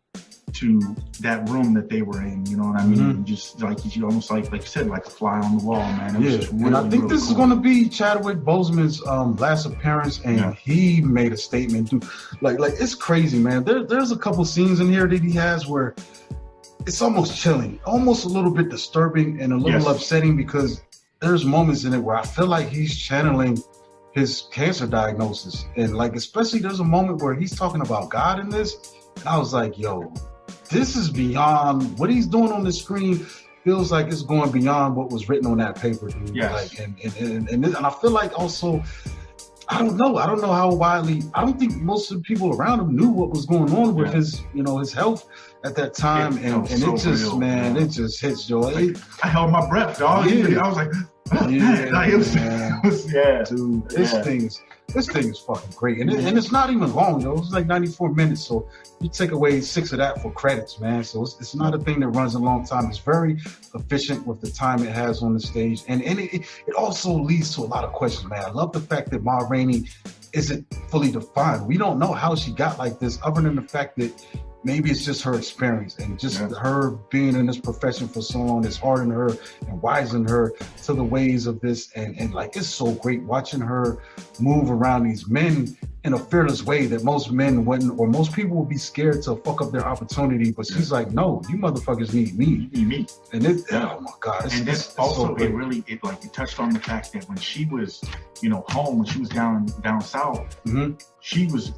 to that room that they were in, you know what I mean? And just like you almost like you said, like a fly on the wall, man. It was just really, and I think really this is going to be Chadwick Boseman's last appearance, and he made a statement. Dude, like it's crazy, man. There's a couple scenes in here that he has where it's almost chilling, almost a little bit disturbing and a little upsetting, because there's moments in it where I feel like he's channeling his cancer diagnosis, and like especially there's a moment where he's talking about God in this, and I was like, yo, this is beyond what he's doing on the screen. Feels like it's going beyond what was written on that paper, dude. Yes. Like, and I feel like also, I don't know how widely. I don't think most of the people around him knew what was going on with his, you know, his health at that time, and so it just, real, man, it just hits you. Like, I held my breath, dog. I was like, dude, this thing is fucking great, and it's not even long, though. It's like 94 minutes, so you take away 6 of that for credits, man. So it's not a thing that runs a long time. It's very efficient with the time it has on the stage, and it also leads to a lot of questions, man. I love the fact that Ma Rainey isn't fully defined. We don't know how she got like this, other than the fact that maybe it's just her experience and just her being in this profession for so long has hardened her and wisened her to the ways of this. And like, it's so great watching her move around these men in a fearless way that most men wouldn't, or most people would be scared to fuck up their opportunity. But she's like, no, you motherfuckers need me. You need me. And oh my God. And this also, it touched on the fact that when she was, you know, home, when she was down south, she was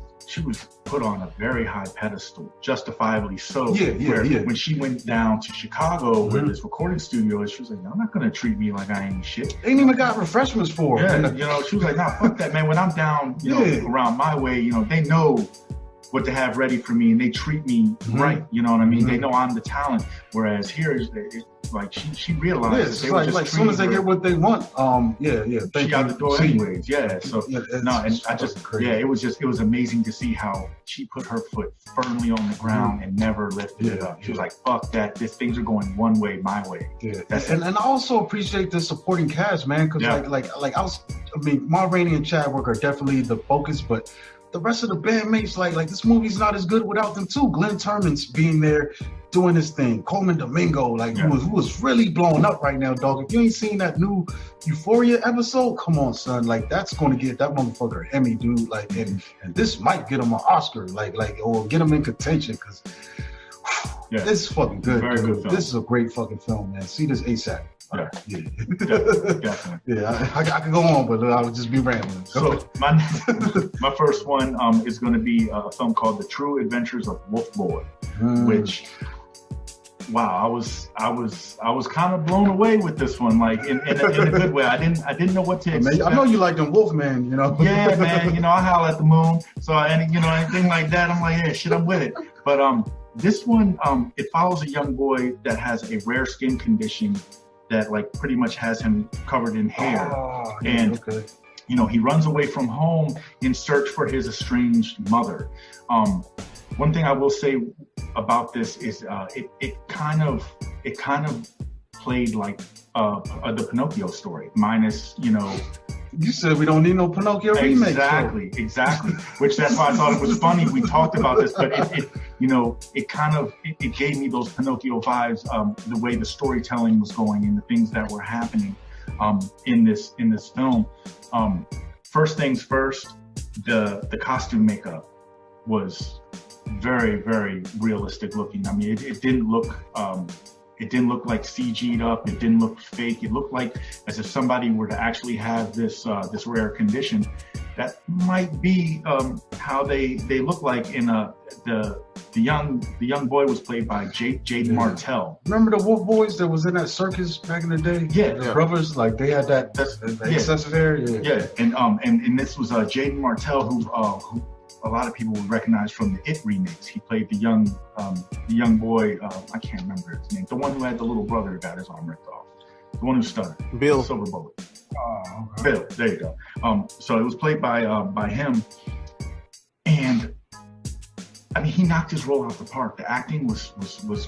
put on a very high pedestal, justifiably so. When she went down to Chicago with this recording studio, she was like, I'm not gonna treat me like I ain't shit. They ain't even got refreshments for her. Yeah, you know, she was like, nah, fuck that, man. When I'm down, you know, around my way, you know, they know what to have ready for me and they treat me right. You know what I mean? They know I'm the talent. Whereas here, like she realized that they were just like as soon as they get what they want, she got the door anyways. Yeah. So it was amazing to see how she put her foot firmly on the ground and never lifted it up. She was like, fuck that. Things are going one way, my way. Yeah. And I also appreciate the supporting cast, man, because Ma Rainey and Chadwick are definitely the focus, but the rest of the bandmates, like this movie's not as good without them too. Glenn Turman's being there, doing his thing. Coleman Domingo, who was really blowing up right now, dog. If you ain't seen that new Euphoria episode, come on, son. Like, that's going to get that motherfucker an Emmy, dude. Like, and this might get him an Oscar, or get him in contention, because this is fucking good, Very dude. Good film. This is a great fucking film, man. See this ASAP. Definitely. I could go on, but I would just be rambling. So my first one is going to be a film called The True Adventures of Wolf Boy, which, wow, I was kind of blown away with this one, like in a good way. I didn't know what to expect. I know you like them Wolfman, you know. Yeah, man. You know, I howl at the moon. So anything like that, I'm like, yeah, shit, I'm with it. But This one, it follows a young boy that has a rare skin condition that like pretty much has him covered in hair. Oh, and okay. you know, he runs away from home in search for his estranged mother. One thing I will say about this is it kind of played like the Pinocchio story, minus, you know. You said we don't need no Pinocchio remake. Exactly. Which that's why I thought it was funny. We talked about this, but it you know, it gave me those Pinocchio vibes, the way the storytelling was going and the things that were happening in this film. First things first, the costume makeup was very, very realistic looking. I mean, it didn't look like CG'd up. It didn't look fake. It looked like as if somebody were to actually have this rare condition. That might be how they look like in the young boy was played by Jaden Martell. Remember the Wolf Boys that was in that circus back in the day? Yeah, the brothers, like they had that excessive hair. Yeah, and this was Jaden Martell who a lot of people would recognize from the It remakes. He played the young boy. I can't remember his name. The one who had the little brother who got his arm ripped off. The one who stuttered. Bill. Silver Bullet. Oh, okay. Bill. There you go. So it was played by him, and I mean he knocked his role out the park. The acting was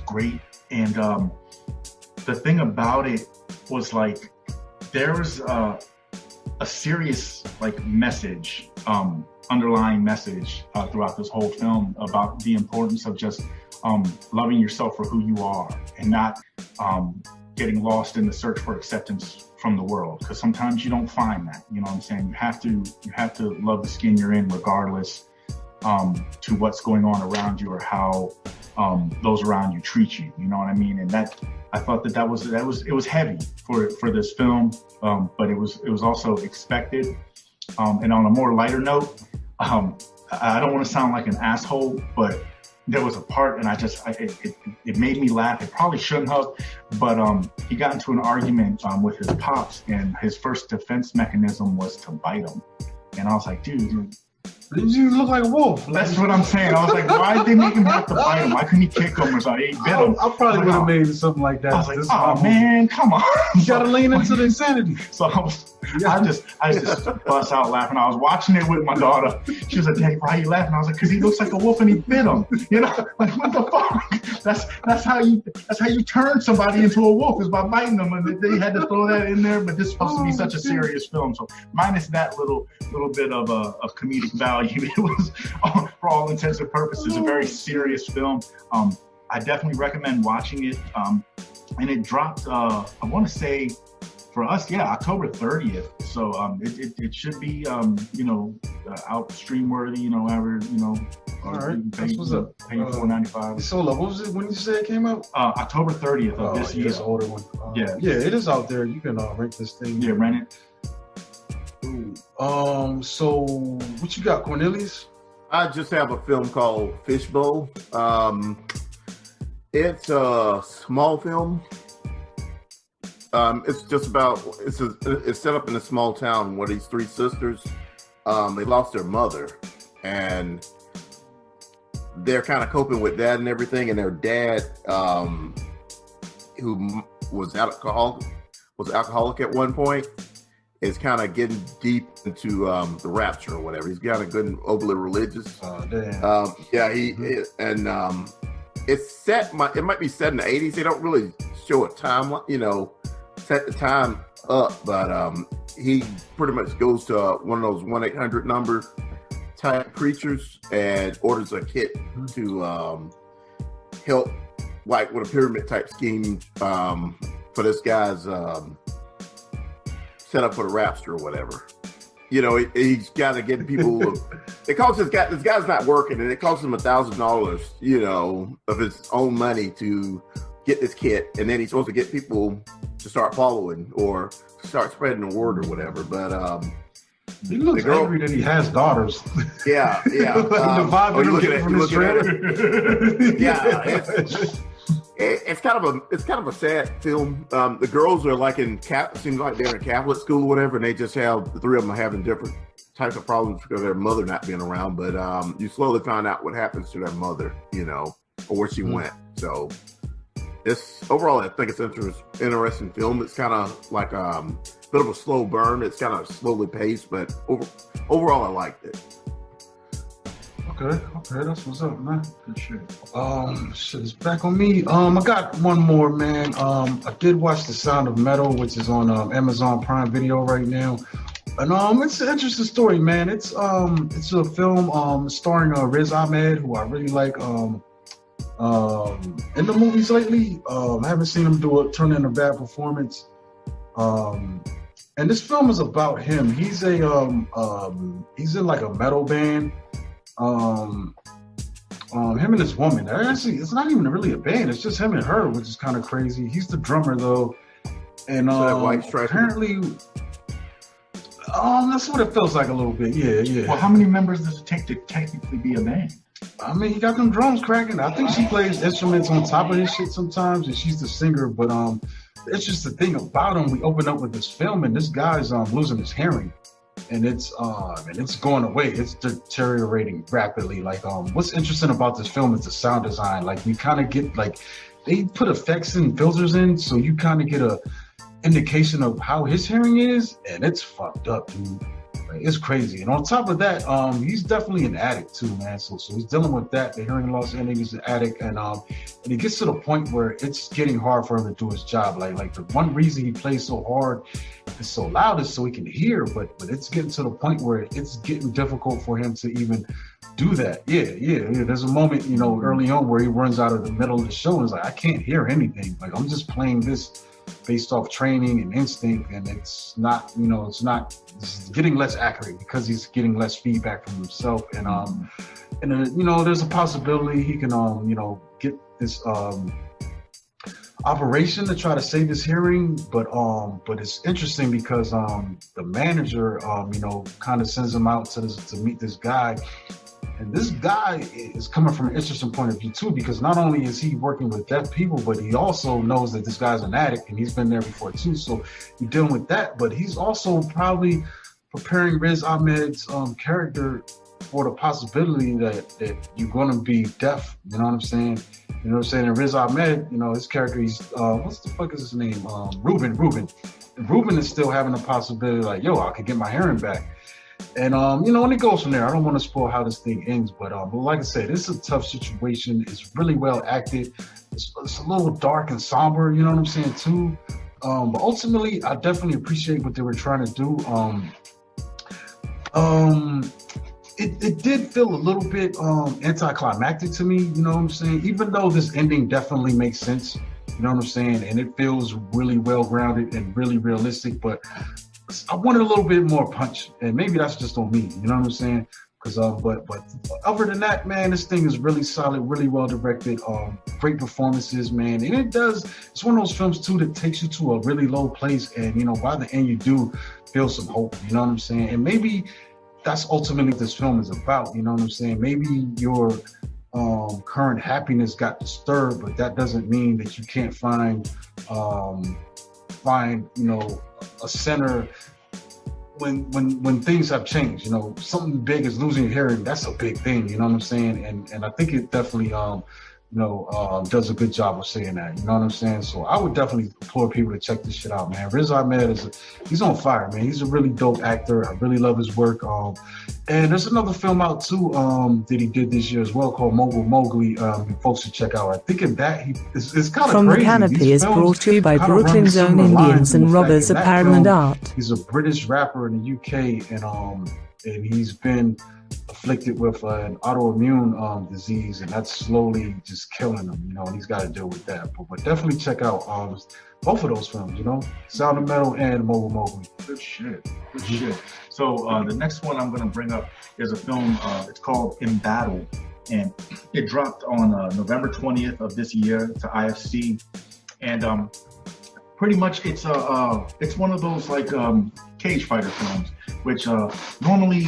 great, and the thing about it was like there was a serious like message. Underlying message throughout this whole film about the importance of just loving yourself for who you are and not getting lost in the search for acceptance from the world, because sometimes you don't find that. You know what I'm saying? You have to love the skin you're in regardless to what's going on around you or how those around you treat you. You know what I mean? And that I thought that was heavy for this film, but it was also expected. And on a more lighter note, I don't want to sound like an asshole, but there was a part, and it made me laugh. It probably shouldn't have, but he got into an argument with his pops, and his first defense mechanism was to bite him. And I was like, dude, you look like a wolf. That's what I'm saying. I was like, why did they make him have to bite him? Why couldn't he kick him or something? He bit him. I probably would have made something like that. I was like, oh man, come on. You gotta lean into the insanity. So I just bust out laughing. I was watching it with my daughter. She was like, Daddy, why are you laughing? I was like, because he looks like a wolf and he bit him. You know, like what the fuck? That's how you turn somebody into a wolf, is by biting them. And they had to throw that in there, but this is supposed to be such a serious film. So minus that little bit of a comedic value, it was, for all intents and purposes, a very serious film. I definitely recommend watching it. And it dropped, I want to say, for us, October 30th. So it should be, out stream worthy, wherever, All right, that's what's up. Paying $4.95. So, what was it when you said it came out? October 30th of this year. It's an older one. Yeah, it is out there. You can rent this thing. Yeah, rent it. So what you got, Cornelius? I just have a film called Fishbowl. It's a small film. It's just about it's set up in a small town where these three sisters they lost their mother, and they're kind of coping with that and everything. And their dad, who was alcoholic at one point, is kind of getting deep into the rapture or whatever. He's kind of good and overly religious. Oh, damn. It's set. It might be set in the 80s. They don't really show a timeline, set the time up, but he pretty much goes to one of those 1-800 number type creatures and orders a kit to help, like with a pyramid type scheme for this guy's set up for the rapture or whatever. He's got to get people. It costs this guy's not working, and it costs him $1,000, of his own money to get this kit, and then he's supposed to get people to start following or start spreading the word or whatever. But he looks angry that he has daughters. Yeah. The vibe you looking from this trailer. Yeah, it's kind of a sad film. The girls are like seems like they're in Catholic school or whatever, and they just have the three of them are having different types of problems because of their mother not being around. But you slowly find out what happens to their mother, or where she went. So it's overall, I think it's interesting film. It's kind of like bit of a slow burn. It's kind of slowly paced, but overall, I liked it. Okay, that's what's up, man. Good shit. Shit is back on me. I got one more, man. I did watch The Sound of Metal, which is on Amazon Prime Video right now, and it's an interesting story, man. It's a film starring Riz Ahmed, who I really like. In the movies lately, I haven't seen him turn in a bad performance. And this film is about him. He's he's in like a metal band. Him and his woman. Actually, it's not even really a band. It's just him and her, which is kind of crazy. He's the drummer though, and apparently, that's what it feels like a little bit. Yeah. Well, how many members does it take to technically be a band? I mean, he got them drums cracking. I think she plays instruments on top of his shit sometimes, and she's the singer. But it's just the thing about him. We open up with this film, and this guy's losing his hearing, and it's going away. It's deteriorating rapidly. Like, what's interesting about this film is the sound design. Like, we kind of get like they put effects and filters in, so you kind of get a indication of how his hearing is, and it's fucked up, dude. Like, it's crazy. And on top of that, he's definitely an addict too, man. So he's dealing with that. The hearing loss, and he's an addict, and it gets to the point where it's getting hard for him to do his job. Like the one reason he plays so hard and so loud is so he can hear, but it's getting to the point where it's getting difficult for him to even do that. Yeah. There's a moment, early on where he runs out of the middle of the show and is like, I can't hear anything. Like, I'm just playing this based off training and instinct, and it's not, it's getting less accurate because he's getting less feedback from himself. And there's a possibility he can, get this operation to try to save his hearing, but it's interesting because the manager, kind of sends him out to meet this guy. And this guy is coming from an interesting point of view too, because not only is he working with deaf people, but he also knows that this guy's an addict and he's been there before too. So you're dealing with that, but he's also probably preparing Riz Ahmed's character for the possibility that you're going to be deaf. You know what I'm saying? You know what I'm saying? And Riz Ahmed, his character, he's what's the fuck is his name? Ruben. And Ruben is still having a possibility like, yo, I could get my hearing back. And and it goes from there. I don't want to spoil how this thing ends, but like I said, it's a tough situation. It's really well acted. It's a little dark and somber, you know what I'm saying, too. But ultimately, I definitely appreciate what they were trying to do. It did feel a little bit anticlimactic to me, you know what I'm saying? Even though this ending definitely makes sense, you know what I'm saying? And it feels really well-grounded and really realistic, but I wanted a little bit more punch, and maybe that's just on me, you know what I'm saying? Because but other than that, man, this thing is really solid, really well directed, great performances, man. And it's one of those films too that takes you to a really low place, and by the end you do feel some hope, you know what I'm saying? And maybe that's ultimately what this film is about, you know what I'm saying? Maybe your current happiness got disturbed, but that doesn't mean that you can't find a center when things have changed. Something big is losing your hearing. That's a big thing, you know what I'm saying? And I think it definitely does a good job of saying that, you know what I'm saying? So I would definitely implore people to check this shit out, man. Riz Ahmed he's on fire, man. He's a really dope actor. I really love his work. And there's another film out too that he did this year as well called Mogul Mowgli. Folks should check out. I think in that it's kind of From crazy. the Canopy is brought to you by Brooklyn's own Indians and Robbers Apparel and Art. He's a British rapper in the UK, and he's been afflicted with an autoimmune disease, and that's slowly just killing him, and he's got to deal with that. But definitely check out both of those films, Sound of Metal and Mogul Mowgli. Good shit. So the next one I'm going to bring up is a film. It's called Embattled, and it dropped on November 20th of this year to IFC, and pretty much it's one of those like cage fighter films, which normally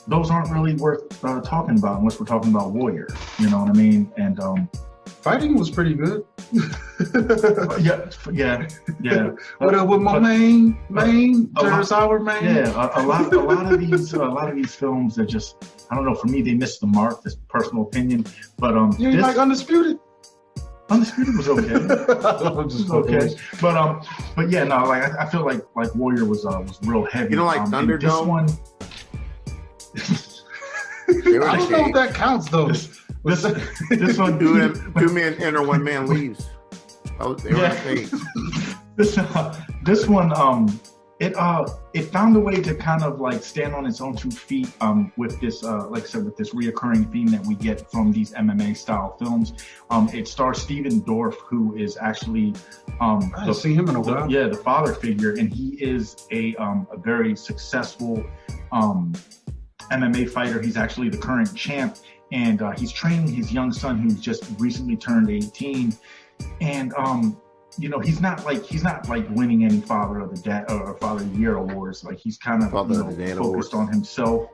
those aren't really worth talking about unless we're talking about Warrior, you know what I mean? And fighting was pretty good. yeah. What up with my main, Terrence Howard, man? Yeah, a lot of these films are just, I don't know. For me, they missed the mark. This personal opinion, but you ain't like Undisputed? Undisputed was okay. Okay, but yeah, no, like I feel like Warrior was real heavy. You don't like Thunderdome? This one, I don't know if that counts though. This one, two men enter, one man leaves. Oh, they were on stage. This one, it found a way to kind of like stand on its own 2 feet with this, like I said, with this reoccurring theme that we get from these MMA style films. It stars Steven Dorff, who is actually I haven't seen him in a while. Yeah, the father figure, and he is a very successful MMA fighter. He's actually the current champ, and he's training his young son, who's just recently turned 18, and you know, he's not like winning any Father of the Year awards. Like he's kind of focused on himself.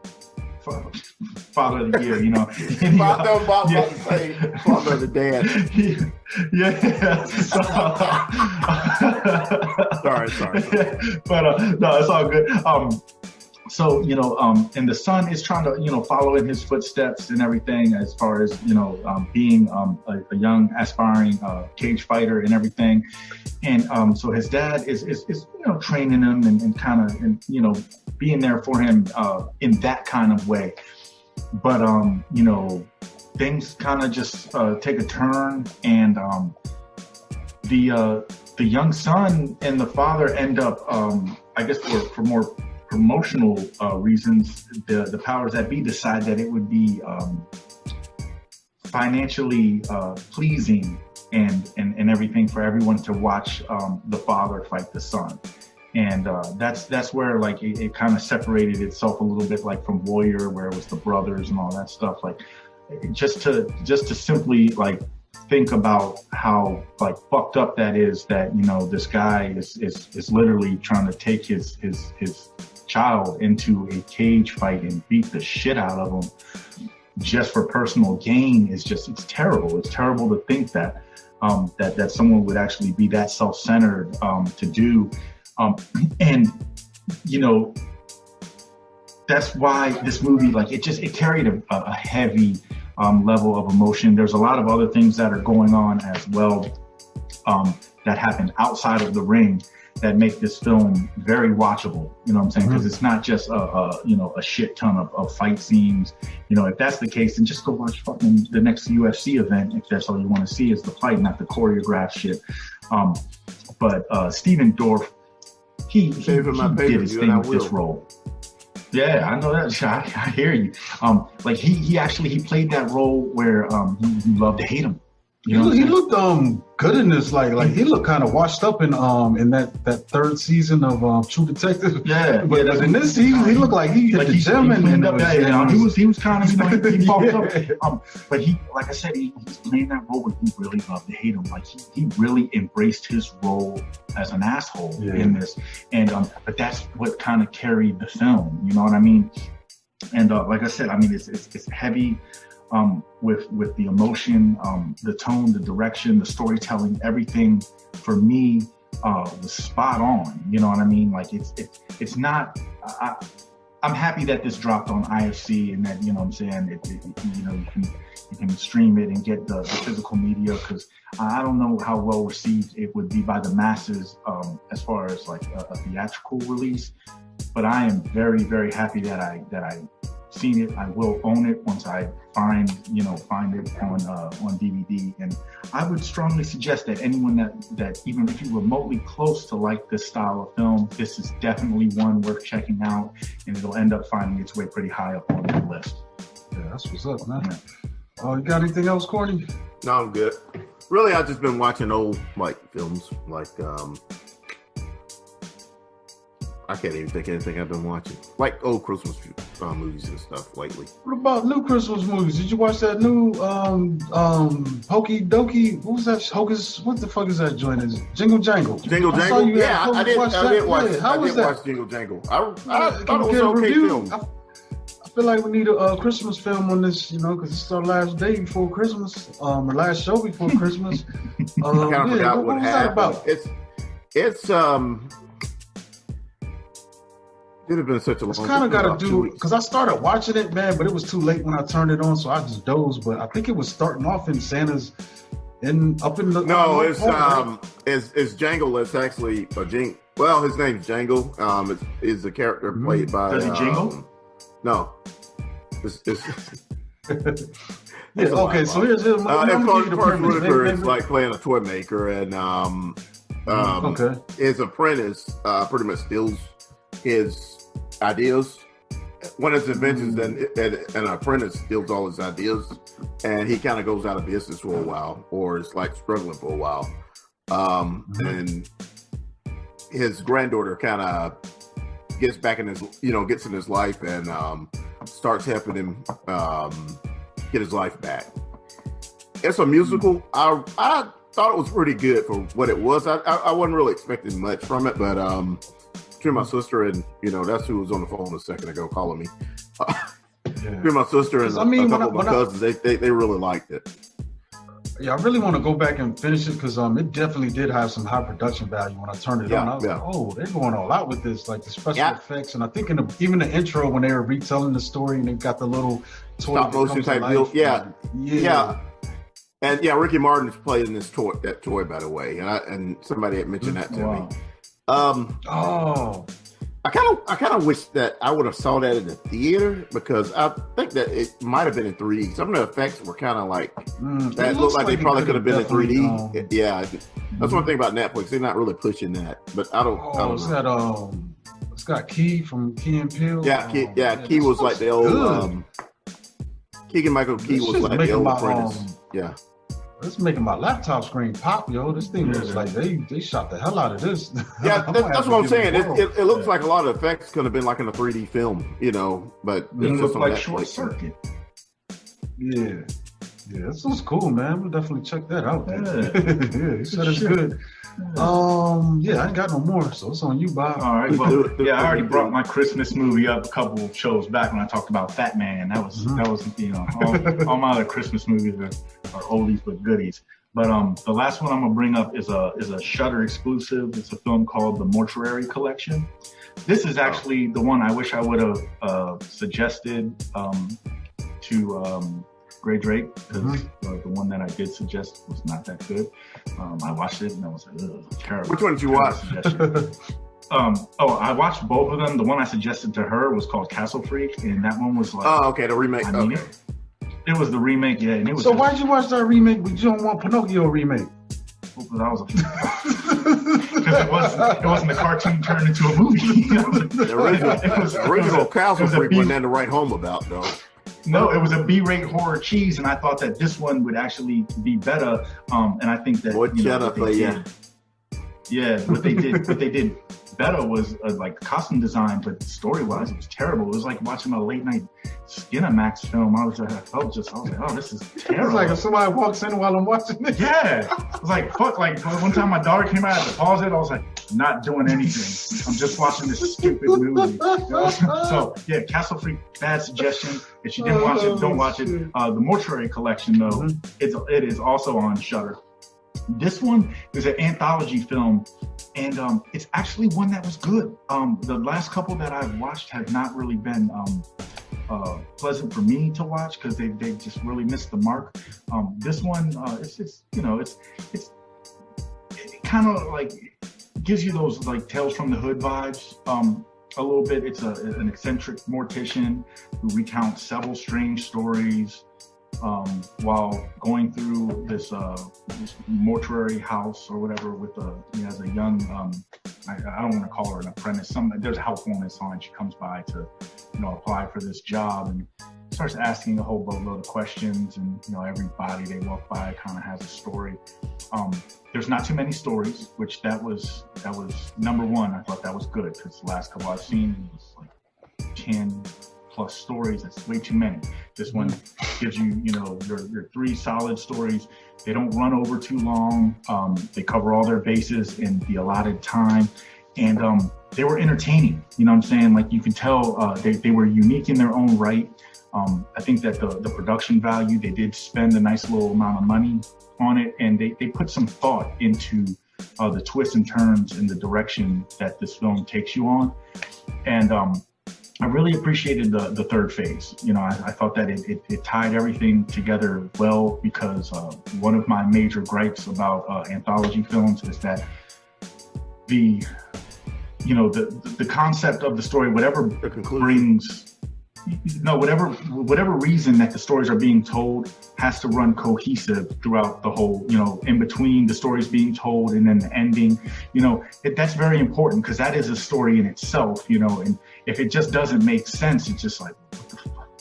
Father of the Year, you know. Father of the Dad. Yeah. Sorry. But no, it's all good. So, you know, and the son is trying to, you know, follow in his footsteps and everything as far as, you know, being a young aspiring cage fighter and everything. And so his dad is you know, training him and kind of, you know, being there for him in that kind of way. But, you know, things kind of just take a turn, and the young son and the father end up, I guess for more promotional reasons, the powers that be decide that it would be financially pleasing and everything for everyone to watch the father fight the son. And that's where like it kind of separated itself a little bit, like from Warrior, where it was the brothers and all that stuff. Like just to simply like think about how like fucked up that is, that, you know, this guy is literally trying to take his child into a cage fight and beat the shit out of him just for personal gain is just, it's terrible. It's terrible to think that that someone would actually be that self-centered to do. And, you know, that's why this movie, like, it carried a heavy level of emotion. There's a lot of other things that are going on as well that happen outside of the ring that make this film very watchable. You know what I'm saying? Because it's not just a shit ton of fight scenes. You know, if that's the case, then just go watch fucking the next UFC event if that's all you want to see is the fight, not the choreographed shit. But Steven Dorff, he did his thing with this role. Yeah, I know that. I hear you. Like he played that role where you love to hate him. You know, he looked good in this. Like he looked kind of washed up in that third season of True Detective. Yeah, but in this season, he looked like he hit the gym and he was kind of, you know, he fucked up. But he, like I said, he's playing that role where he really loved to hate him. Like he really embraced his role as an asshole in this, and but that's what kind of carried the film. You know what I mean? And like I said, I mean it's heavy. With the emotion, the tone, the direction, the storytelling, everything for me was spot on. You know what I mean? Like it's not. I'm happy that this dropped on IFC and that, you know what I'm saying, you know, you can stream it and get the physical media, because I don't know how well received it would be by the masses as far as like a theatrical release. But I am very, very happy that I seen it. I will own it once I find it on DVD. And I would strongly suggest that anyone that even if you're remotely close to like this style of film, this is definitely one worth checking out, and it'll end up finding its way pretty high up on the list. Yeah, that's what's up, man. You got anything else, Corny? No, I'm good. Really, I've just been watching old like films, like I can't even think of anything I've been watching. Like old Christmas movies and stuff lately. What about new Christmas movies? Did you watch that new Hokey Dokey? What was that? Hocus? What the fuck is that joint? Is Jingle Jangle? Jingle Jangle? Yeah, I did watch it. I did watch Jingle Jangle. I thought it was an okay film. I feel like we need a Christmas film on this, you know, because it's our last day before Christmas, our last show before Christmas. I kind of forgot what was that happened. about? It's It'd have been such a long. It's kind of got to do because I started watching it, man, but it was too late when I turned it on, so I just dozed. But I think it was starting off in Santa's, up in the. No, it's Jangle. It's actually a Jing. Well, his name's Jangle. Is the character played by? Does he jingle? No. Yeah, okay, so here's him. Forrest Whitaker is like playing a toy maker, and okay. his apprentice pretty much steals his ideas. One of his inventions, then an apprentice steals all his ideas, and he kind of goes out of business for a while, or is like struggling for a while. And his granddaughter kind of gets back in his, gets in his life and starts helping him get his life back. It's a musical. I thought it was pretty good for what it was. I wasn't really expecting much from it, but between my sister and that's who was on the phone a second ago calling me. Between my sister and a couple of my cousins, they really liked it. Yeah, I really want to go back and finish it because it definitely did have some high production value when I turned it on. I was like, oh, they're going all out with this, like the special effects, and I think even the intro when they were retelling the story and they got the little toy stop motion type deal. Yeah. And Ricky Martin's playing that toy, by the way, and somebody had mentioned that to me. I kind of wish that I would have saw that in the theater because I think that it might have been in 3D. Some of the effects were kind of like that looked like they probably could have been in 3D. That's one thing about Netflix; they're not really pushing that. But I don't know. It's got Key from Key and Peele. Key was like the old Keegan-Michael Key was like the old apprentice. It's making my laptop screen pop, yo. This thing was like they shot the hell out of this. Yeah, that's what I'm saying. It looks like a lot of effects could have been like in a 3D film, but it looks like Short Circuit. Yeah, this looks cool, man. We'll definitely check that out. Yeah, he said it's good. I ain't got no more, so it's on you, Bob. All right, well, I already brought my Christmas movie up a couple of shows back when I talked about Fat Man. That was all my other Christmas movies are oldies but goodies. But the last one I'm gonna bring up is a Shudder exclusive. It's a film called The Mortuary Collection. This is actually the one I wish I would have suggested to Gray Drake, because the one that I did suggest was not that good. I watched it and I was like, it was terrible. Which one did you watch? I watched both of them. The one I suggested to her was called Castle Freak, and that one was like, the remake. It was the remake, and it was. So why'd you watch that remake, but you don't want Pinocchio remake? Because it wasn't a cartoon turned into a movie. The original Castle Freak wasn't nothing to write home about, though. No, it was a B-rate horror cheese, and I thought that this one would actually be better. And I think that what they did better was like costume design, but story-wise, it was terrible. It was like watching a late-night Skinamax film. I was like, oh, this is terrible. It's like if somebody walks in while I'm watching it. Yeah, I was like, fuck. Like one time, my daughter came out, I had to pause it. I was like, not doing anything. I'm just watching this stupid movie. So yeah, Castle Freak, bad suggestion. If you didn't watch it, don't watch it. The Mortuary Collection, though, it is also on Shudder. This one is an anthology film, and it's actually one that was good. The last couple that I've watched have not really been pleasant for me to watch because they just really missed the mark. This one, it kind of like gives you those like Tales from the Hood vibes. A little bit. It's an eccentric mortician who recounts several strange stories while going through this mortuary house or whatever he has a young, I don't want to call her an apprentice. There's a housewoman sign. She comes by to, apply for this job and starts asking a whole boatload of questions. And, everybody they walk by kind of has a story. There's not too many stories, which that was number one. I thought that was good because the last couple I've seen was like 10 plus stories. That's way too many. This one gives you, your 3 solid stories. They don't run over too long. They cover all their bases in the allotted time. And they were entertaining. You know what I'm saying? Like you could tell they were unique in their own right. I think that the production value, they did spend a nice little amount of money on it, and they put some thought into the twists and turns and the direction that this film takes you on. And I really appreciated the third phase. You know, I thought that it tied everything together well, because one of my major gripes about anthology films is that the concept of the story, whatever brings, whatever reason that the stories are being told has to run cohesive throughout the whole, in between the stories being told and then the ending, that's very important, because that is a story in itself, and if it just doesn't make sense, it's just like,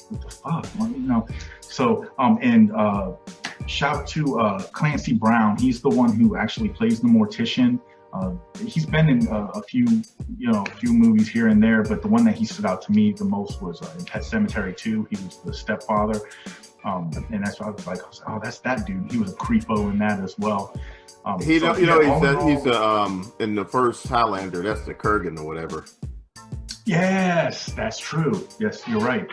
what the fuck, So, shout to Clancy Brown. He's the one who actually plays the mortician. He's been in a few movies here and there, but the one that he stood out to me the most was in Pet Sematary 2. He was the stepfather, and that's why I was like, oh, that's that dude. He was a creepo in that as well. He's in the first Highlander. That's the Kurgan or whatever. Yes, that's true. Yes, you're right.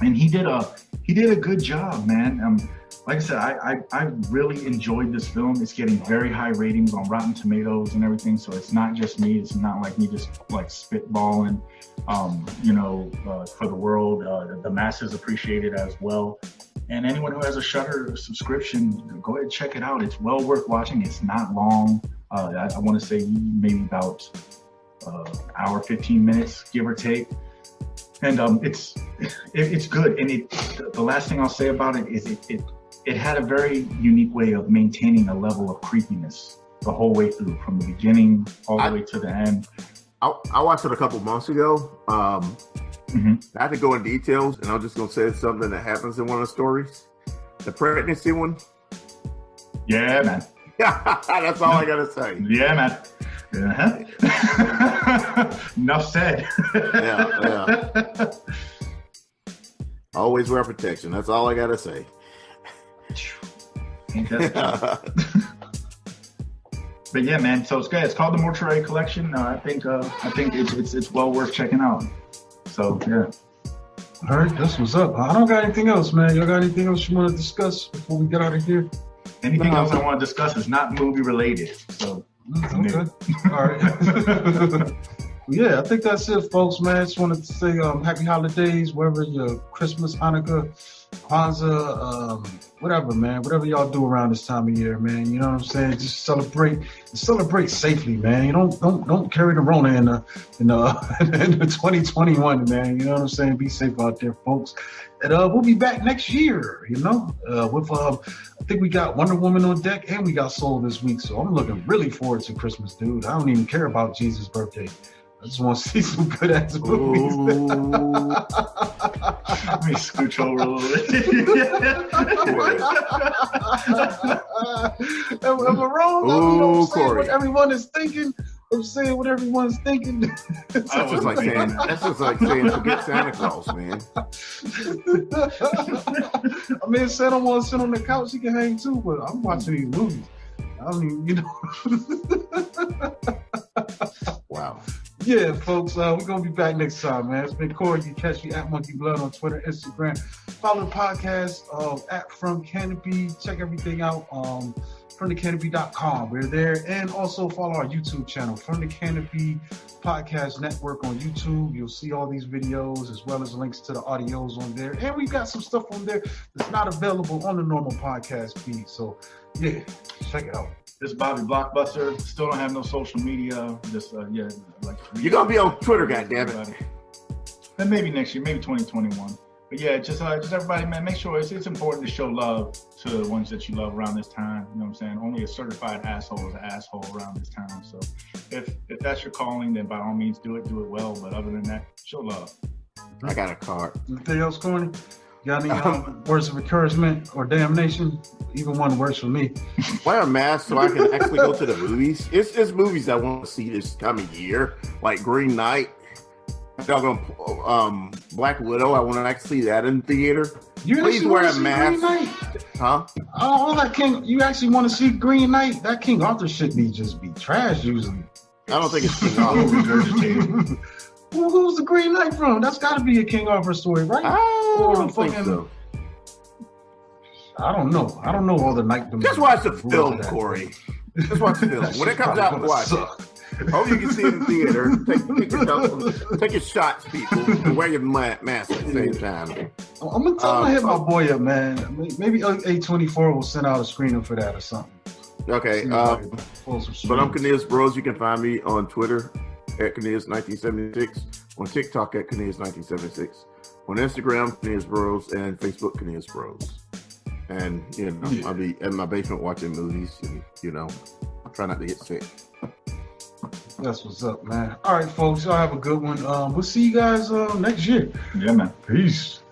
And he did a good job, man. Like I said, I really enjoyed this film. It's getting very high ratings on Rotten Tomatoes and everything. So it's not just me. It's not like me just like spitballing, for the world. The masses appreciate it as well. And anyone who has a Shudder subscription, go ahead and check it out. It's well worth watching. It's not long. I want to say maybe about hour, 15 minutes, give or take. And it's good. And the last thing I'll say about it is it had a very unique way of maintaining a level of creepiness the whole way through, from the beginning all the way to the end. I watched it a couple months ago. I have to go in details, and I'm just going to say something that happens in one of the stories. The pregnancy one. Yeah, man. That's all I got to say. Yeah, man. Enough said. Yeah. Always wear protection. That's all I got to say. But yeah, man. So it's good. It's called the Mortuary Collection. I think it's well worth checking out. So yeah. All right, that's what's up. I don't got anything else, man. Y'all got anything else you want to discuss before we get out of here? Anything else I want to discuss is not movie related. So okay. All right. Yeah, I think that's it, folks, man. Just wanted to say happy holidays, wherever your Christmas, Hanukkah, Kwanzaa, whatever, man. Whatever y'all do around this time of year, man. You know what I'm saying? Just celebrate safely, man. You don't carry the Rona in the 2021, man. You know what I'm saying? Be safe out there, folks. And we'll be back next year, with I think we got Wonder Woman on deck, and we got Soul this week. So I'm looking really forward to Christmas, dude. I don't even care about Jesus' birthday. I just want to see some good ass movies. Let me scooch over a little bit. Am I wrong? Cory. What everyone is thinking. I'm saying what everyone's thinking. That's just like saying forget Santa Claus, man. I mean, said I want to sit on the couch. He can hang too, but I'm watching these movies. I mean, Wow. Yeah, folks, we're going to be back next time, man. It's been Cory. You can catch me at Monkey Blood on Twitter, Instagram. Follow the podcast at From Canopy. Check everything out on FromTheCanopy.com. We're there. And also follow our YouTube channel, From the Canopy Podcast Network on YouTube. You'll see all these videos as well as links to the audios on there. And we've got some stuff on there that's not available on the normal podcast feed. So, yeah, check it out. This is Bobby Blockbuster. Still don't have no social media. Just You're gonna be on Twitter, goddammit. And maybe next year, maybe 2021. But yeah, just everybody, man, make sure it's important to show love to the ones that you love around this time. You know what I'm saying? Only a certified asshole is an asshole around this time. So if that's your calling, then by all means do it well. But other than that, show love. I got a card. Anything else, Corny? Got any words of encouragement or damnation? Even one works for me. Wear a mask so I can actually go to the movies. It's movies I want to see this coming year, like Green Knight. Black Widow. I want to actually see that in theater. Please wear a mask. Huh? All that King. You actually want to see Green Knight? That King Arthur shit be trash usually. I don't think it's King Arthur. Regurgitated. Well, who's the Green Knight from? That's got to be a King Arthur story, right? I Or don't think fucking- so. I don't know. I don't know all the knight. Just watch the film, Corey. Just watch the film. When it comes out, watch it. Hope you can see it in theater. Take your shots, people. And wear your mask at the same time. I'm gonna tell him to hit my boy up, man. Maybe A24 will send out a screener for that or something. Okay. But I'm Cornelius Bros. You can find me on Twitter at Cornelius1976, on TikTok at Cornelius1976, on Instagram Cornelius Bros, and Facebook Cornelius Bros. And I'll be in my basement watching movies, and I try not to get sick. That's what's up, man. All right, folks, y'all have a good one. We'll see you guys next year. Yeah, man. Peace.